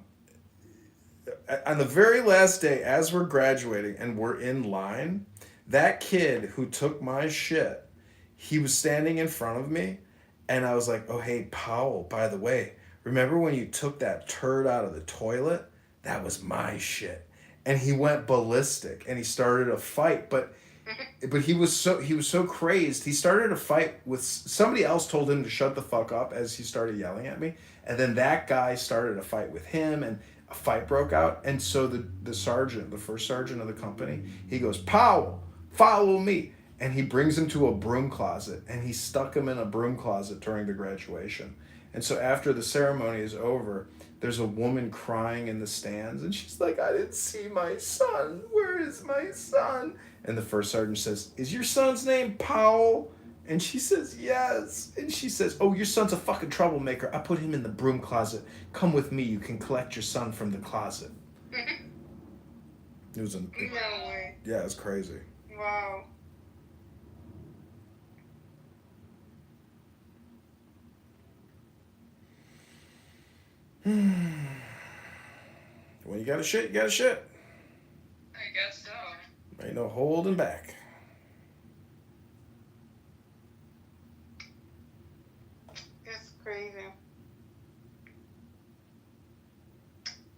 the very last day, as we're graduating and we're in line, that kid who took my shit, he was standing in front of me, and I was like, "Oh, hey, Powell, by the way, remember when you took that turd out of the toilet? That was my shit." And he went ballistic, and he started a fight, but he was so crazed. He started a fight with somebody else. Told him to shut the fuck up as he started yelling at me, and then that guy started a fight with him, and a fight broke out. And so the sergeant, the first sergeant of the company, he goes, "Powell, follow me." And he brings him to a broom closet, and he stuck him in a broom closet during the graduation. And so after the ceremony is over, there's a woman crying in the stands, and she's like, "I didn't see my son. Where is my son?" And the first sergeant says, "Is your son's name Powell?" And she says, "Yes." And she says, "Oh, your son's a fucking troublemaker. I put him in the broom closet. Come with me. You can collect your son from the closet." It was No way. Yeah, it was crazy. Wow. When you gotta shit, you gotta shit. I guess so. Ain't no holding back. crazy.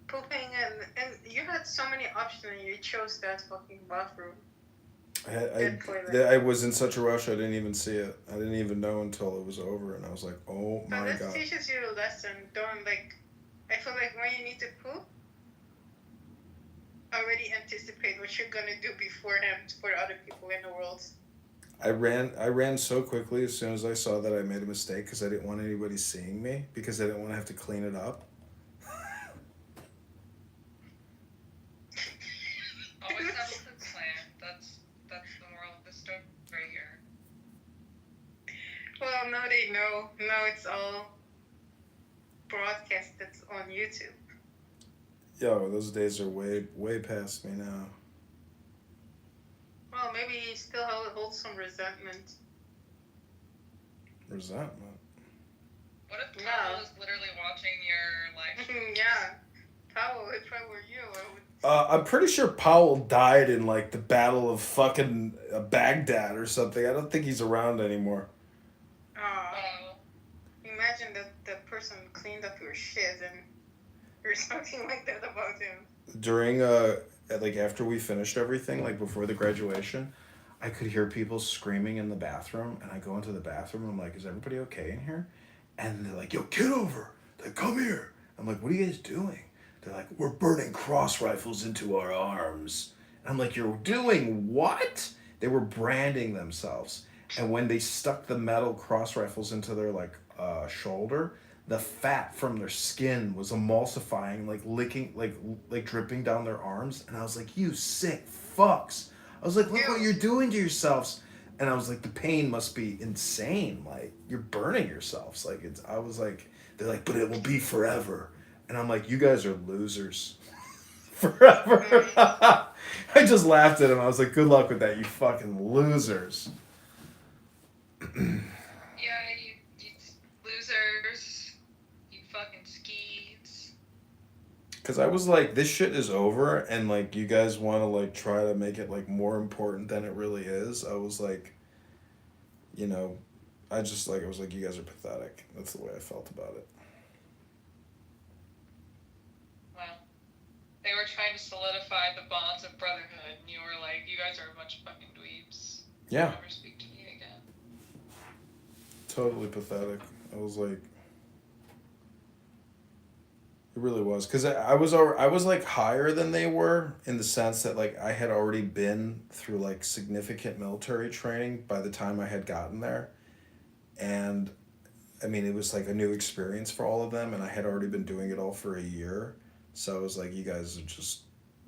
Pooping and you had so many options and you chose that fucking bathroom. I was in such a rush I didn't even see it. I didn't even know until it was over, and I was like, oh my god. So this teaches you a lesson. Don't like. I feel like when you need to poop, already anticipate what you're gonna do beforehand for other people in the world. I ran so quickly as soon as I saw that I made a mistake because I didn't want anybody seeing me because I didn't want to have to clean it up. Always have a good plan. That's the moral of the story right here. Well, now they know. Now it's all broadcasted on YouTube. Yo, those days are way past me now. Well, maybe he still holds some resentment. Resentment? What if Powell is literally watching your live stream? Yeah. Powell, if I were you, I would... I'm pretty sure Powell died in like the Battle of fucking Baghdad or something. I don't think he's around anymore. Imagine that the person cleaned up your shit and or something like that about him. During like after we finished everything, like before the graduation, I could hear people screaming in the bathroom, and I go into the bathroom and I'm like, is everybody okay in here? And they're like, yo, Kitover, like, come here. I'm like, what are you guys doing? They're like, we're burning cross rifles into our arms. And I'm like, you're doing what? They were branding themselves. And when they stuck the metal cross rifles into their like shoulder, the fat from their skin was emulsifying, like licking, like dripping down their arms. And I was like, you sick fucks. I was like, look what you're doing to yourselves. And I was like, the pain must be insane. Like, you're burning yourselves. Like, I was like, they're like, but it will be forever. And I'm like, you guys are losers. Forever. I just laughed at him. I was like, good luck with that, you fucking losers. Yeah, you losers. You fucking skeeves. Because I was like, this shit is over, and like, you guys want to like try to make it like more important than it really is. I was like, you know, I was like, you guys are pathetic. That's the way I felt about it. Well, they were trying to solidify the bonds of brotherhood, and you were like, you guys are a bunch of fucking dweebs. Yeah. Never speak to me again. Totally pathetic. I was like, it really was, because I was like higher than they were in the sense that like I had already been through like significant military training by the time I had gotten there, and I mean it was like a new experience for all of them, and I had already been doing it all for a year, so I was like, you guys are just,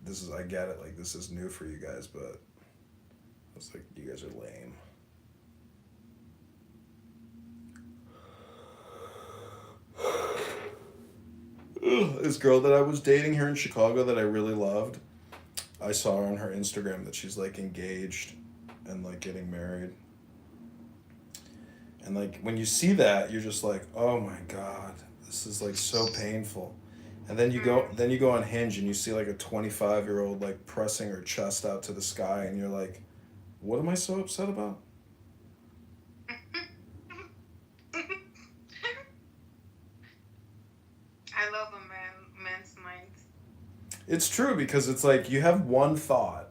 I get it, like this is new for you guys, but I was like, you guys are lame. This girl that I was dating here in Chicago that I really loved, I saw her on her Instagram that she's like engaged and like getting married. And like when you see that, you're just like, oh my God, this is like so painful. And then you go on Hinge and you see like a 25-year-old like pressing her chest out to the sky, and you're like, what am I so upset about? I love a man's mind. It's true, because it's like you have one thought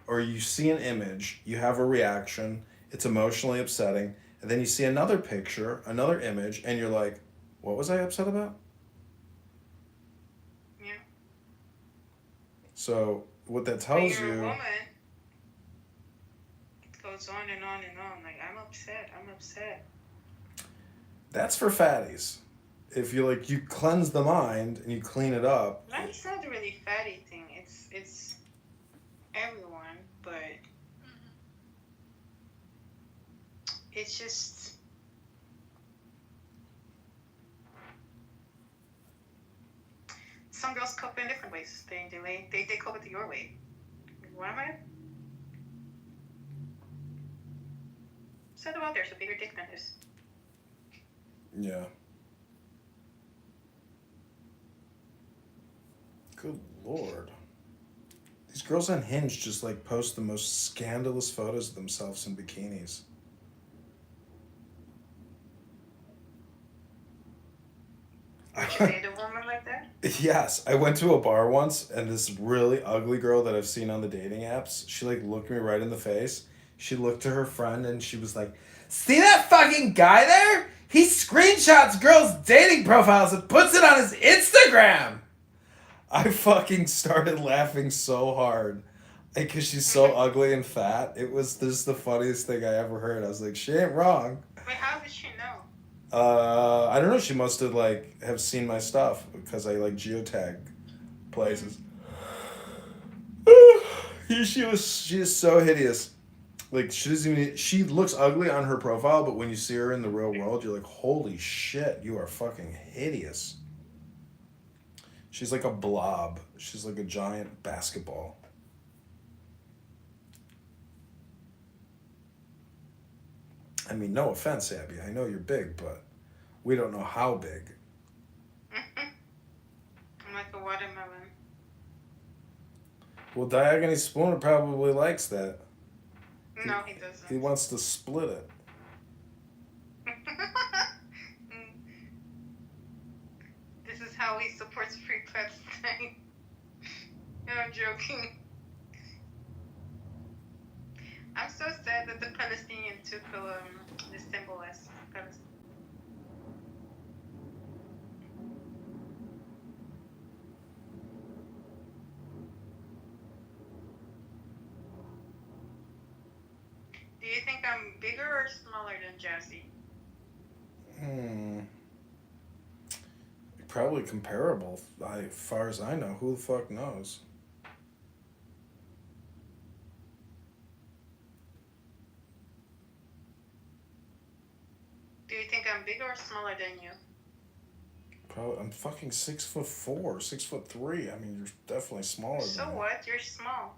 or you see an image, you have a reaction, it's emotionally upsetting, and then you see another picture, another image, and you're like, what was I upset about? Yeah. So what that tells When you're you... a woman, it goes on and on and on. Like, I'm upset. That's for fatties. If you like, you cleanse the mind and you clean it up. It's not really fatty thing. It's everyone, but it's just some girls cope in different ways. They cope it your way. What am I? Set them out there. It's a bigger dick than this. Yeah. Good Lord. These girls on Hinge just like post the most scandalous photos of themselves in bikinis. Would you date a woman like that? Yes, I went to a bar once, and this really ugly girl that I've seen on the dating apps, she like looked me right in the face. She looked to her friend and she was like, "See that fucking guy there? He screenshots girls' dating profiles and puts it on his Instagram." I fucking started laughing so hard. Because she's so ugly and fat. It was just the funniest thing I ever heard. I was like, she ain't wrong. But how did she know? I don't know. She must have have seen my stuff because I geotag places. She is so hideous. She doesn't even. She looks ugly on her profile, but when you see her in the real world, you're like, holy shit, you are fucking hideous. She's like a blob. She's like a giant basketball. I mean, no offense, Abby. I know you're big, but we don't know how big. I'm like a watermelon. Well, Diagony Spooner probably likes that. No, he doesn't. He wants to split it. This is how he supports Free Palestine. No, I'm joking. I'm so sad that the Palestinians took the symbol as Palestine. Do you think I'm bigger or smaller than Jassy? Probably comparable. As far as I know, who the fuck knows? Do you think I'm bigger or smaller than you? Probably. I'm fucking 6'4", 6'3". I mean, you're definitely smaller So than me. what? You're small.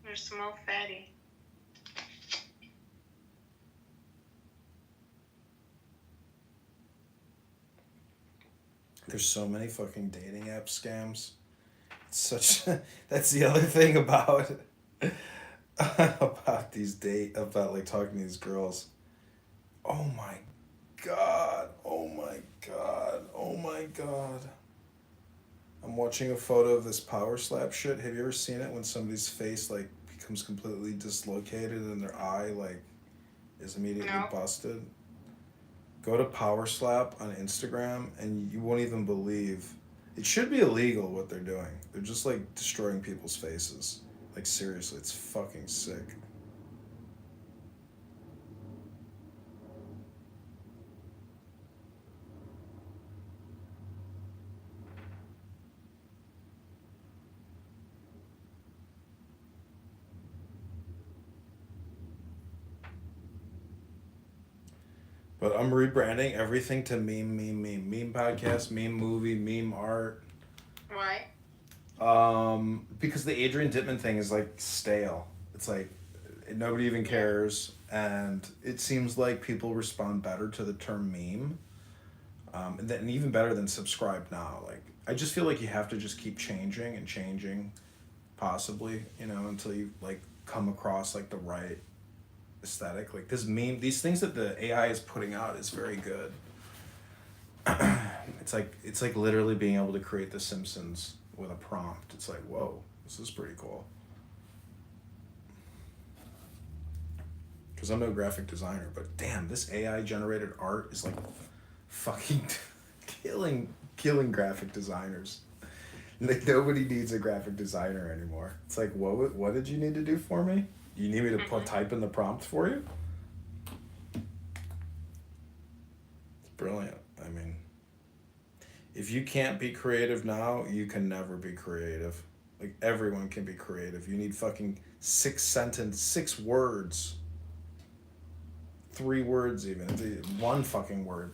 You're small, fatty. There's so many fucking dating app scams. It's such. That's the other thing about about talking to these girls. Oh my god. Oh my god. Oh my god. I'm watching a photo of this power slap shit. Have you ever seen it when somebody's face becomes completely dislocated and their eye is immediately busted? Go to Power Slap on Instagram and you won't even believe. It should be illegal what they're doing. They're just destroying people's faces. Seriously, it's fucking sick. But I'm rebranding everything to meme. Meme podcast, meme movie, meme art. Why? Because the Adrian Dittman thing is stale. It's nobody even cares, and it seems like people respond better to the term meme. And even better than subscribe now. I just feel like you have to just keep changing and changing, possibly, until you come across the right aesthetic. This meme, these things that the AI is putting out is very good. It's like literally being able to create The Simpsons with a prompt. It's whoa, this is pretty cool. Because I'm no graphic designer, but damn, this AI generated art is fucking killing graphic designers. Nobody needs a graphic designer anymore. It's what did you need to do for me? You need me to type in the prompt for you? It's brilliant. I mean, if you can't be creative now, you can never be creative. Everyone can be creative. You need fucking 6 words. 3 words even. 1 fucking word.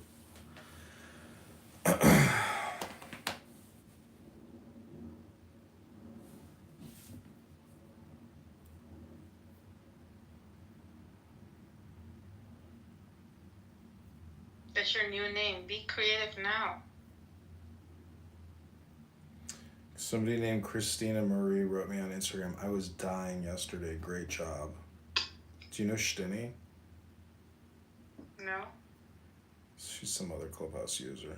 That's your new name. Be creative now. Somebody named Christina Marie wrote me on Instagram. I was dying yesterday. Great job. Do you know Stinny? No. She's some other Clubhouse user.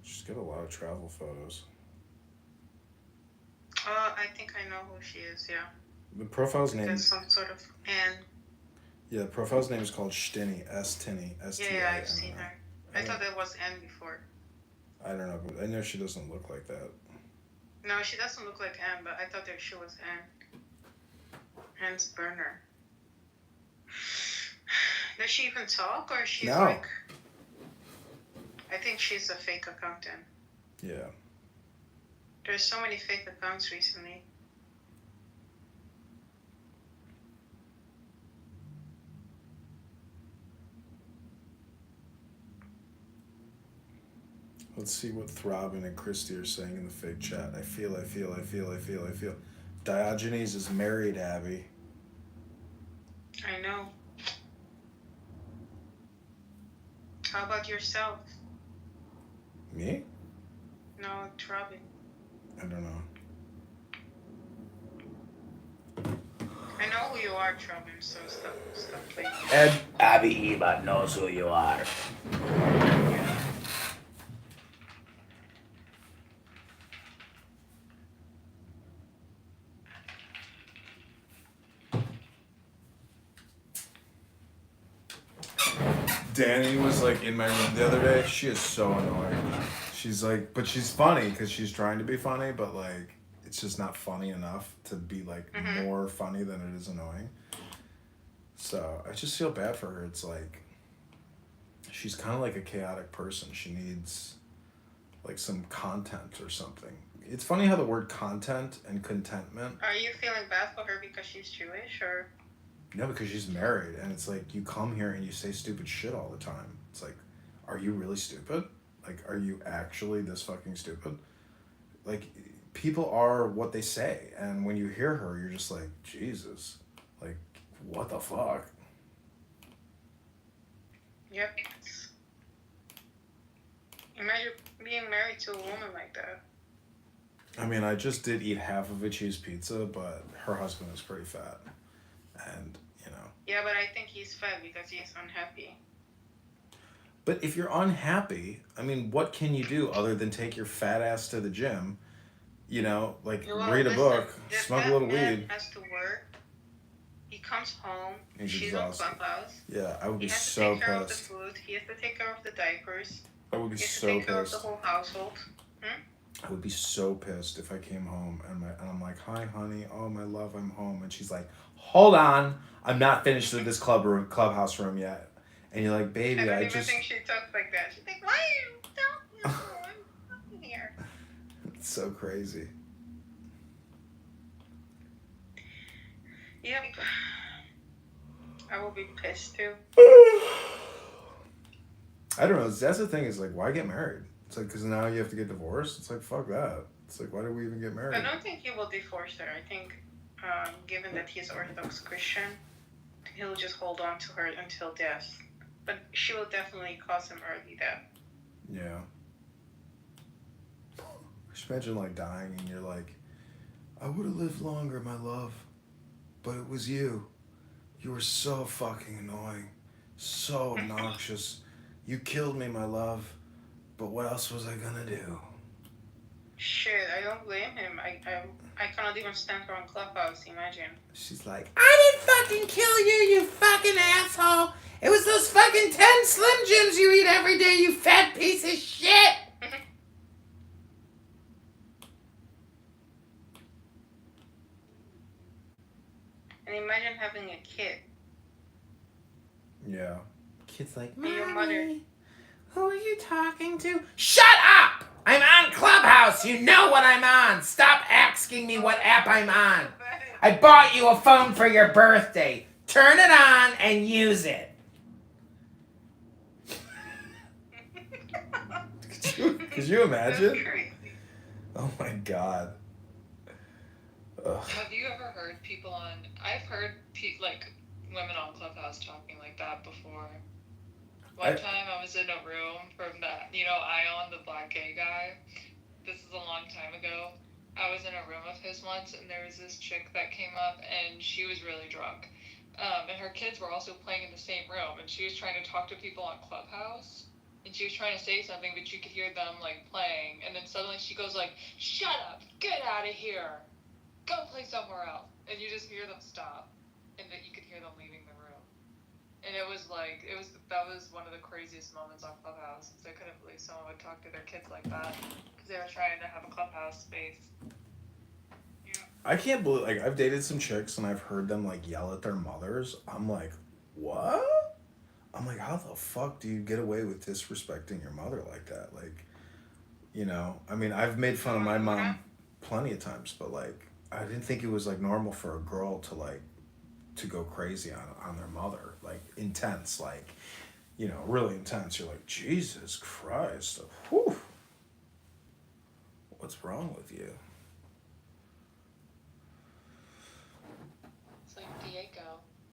She's got a lot of travel photos. I think I know who she is, yeah. The profile's name... There's some sort of Anne. Yeah, the profile's name is called Stinny. S-Tinny. S-T-I-N-N-Y. Yeah, I've seen her. I thought that was Anne before. I don't know, but I know she doesn't look like that. No, she doesn't look like Anne, but I thought that she was Anne. Anne's burner. Does she even talk, or she's No. like... I think she's a fake accountant. Yeah. There's so many fake accounts recently. Let's see what Throbbing and Christy are saying in the fake chat. I feel. Diogenes is married, Abby. I know. How about yourself? Me? No, Robin. I don't know. I know who you are, Robin, so stop playing. Ed. Abby Ebot knows who you are. Danny was like in my room the other day. She is so annoying. She's like, but she's funny because she's trying to be funny, but like, it's just not funny enough to be like more funny than it is annoying. So I just feel bad for her. It's like, she's kind of like a chaotic person. She needs like some content or something. It's funny how the word content and contentment. Are you feeling bad for her because she's Jewish, or? No, because she's married, and it's like, you come here and you say stupid shit all the time. It's like, are you really stupid? Like, are you actually this fucking stupid? Like, people are what they say, and when you hear her, you're just like, Jesus. Like, what the fuck? Yep. Imagine being married to a woman like that. I mean, I just did eat half of a cheese pizza, but her husband is pretty fat. And, you know. Yeah, but I think he's fat because he's unhappy. But if you're unhappy, I mean, what can you do other than take your fat ass to the gym, you know, like read a book, smoke a little weed. Has to work. He comes home. He's she's exhausted. on Clubhouse. Yeah, I would be he has to so take care of the pissed. food. He has to take care of the diapers. I would be he has so to take care of pissed. the whole household. I would be so pissed if I came home and I'm like, hi, honey. Oh, my love, I'm home. And she's like, hold on. I'm not finished with this clubhouse room yet. And you're like, baby, I don't I even just... think she talks like that. She's like, why are you talking? I'm talking here. It's so crazy. Yep. I will be pissed too. I don't know. That's the thing is like, why get married? It's like, because now you have to get divorced? It's like, fuck that. It's like, why did we even get married? I don't think he will divorce her. I think, given that he's Orthodox Christian, he'll just hold on to her until death. But she will definitely cause him early death. Yeah. Just imagine like dying and you're like, I would have lived longer, my love, but it was you. You were so fucking annoying, so obnoxious. You killed me, my love, but what else was I gonna do? Shit, I don't blame him. I cannot even stand her on Clubhouse, imagine. She's like, I didn't fucking kill you, you fucking asshole. It was those fucking 10 Slim Jims you eat every day, you fat piece of shit. And imagine having a kid. yeah. Kid's like, And your mother. Who are you talking to? Shut up! I'm on Clubhouse. You know what I'm on. Stop asking me what app I'm on. I bought you a phone for your birthday. Turn it on and use it. Could you imagine? Oh my god. Ugh. Have you ever heard people on? I've heard like women on Clubhouse talking like that before. One time I was in a room from that, Ion, the black gay guy. This is a long time ago. I was in a room of his once, and there was this chick that came up, and she was really drunk. And her kids were also playing in the same room, and she was trying to talk to people on Clubhouse, and she was trying to say something, but you could hear them like playing, and then suddenly she goes like, "Shut up! Get out of here! Go play somewhere else!" And you just hear them stop, and that you could hear them leaving the room. And it was that was one of the craziest moments on Clubhouse. I couldn't believe someone would talk to their kids like that because they were trying to have a Clubhouse space. I can't believe, like, I've dated some chicks and I've heard them like yell at their mothers. I'm like, what? I'm like, how the fuck do you get away with disrespecting your mother like that? Like, I mean, I've made fun of my mom plenty of times, but like, I didn't think it was like normal for a girl to like to go crazy on their mother, like intense, like, really intense. You're like, Jesus Christ, whew, what's wrong with you?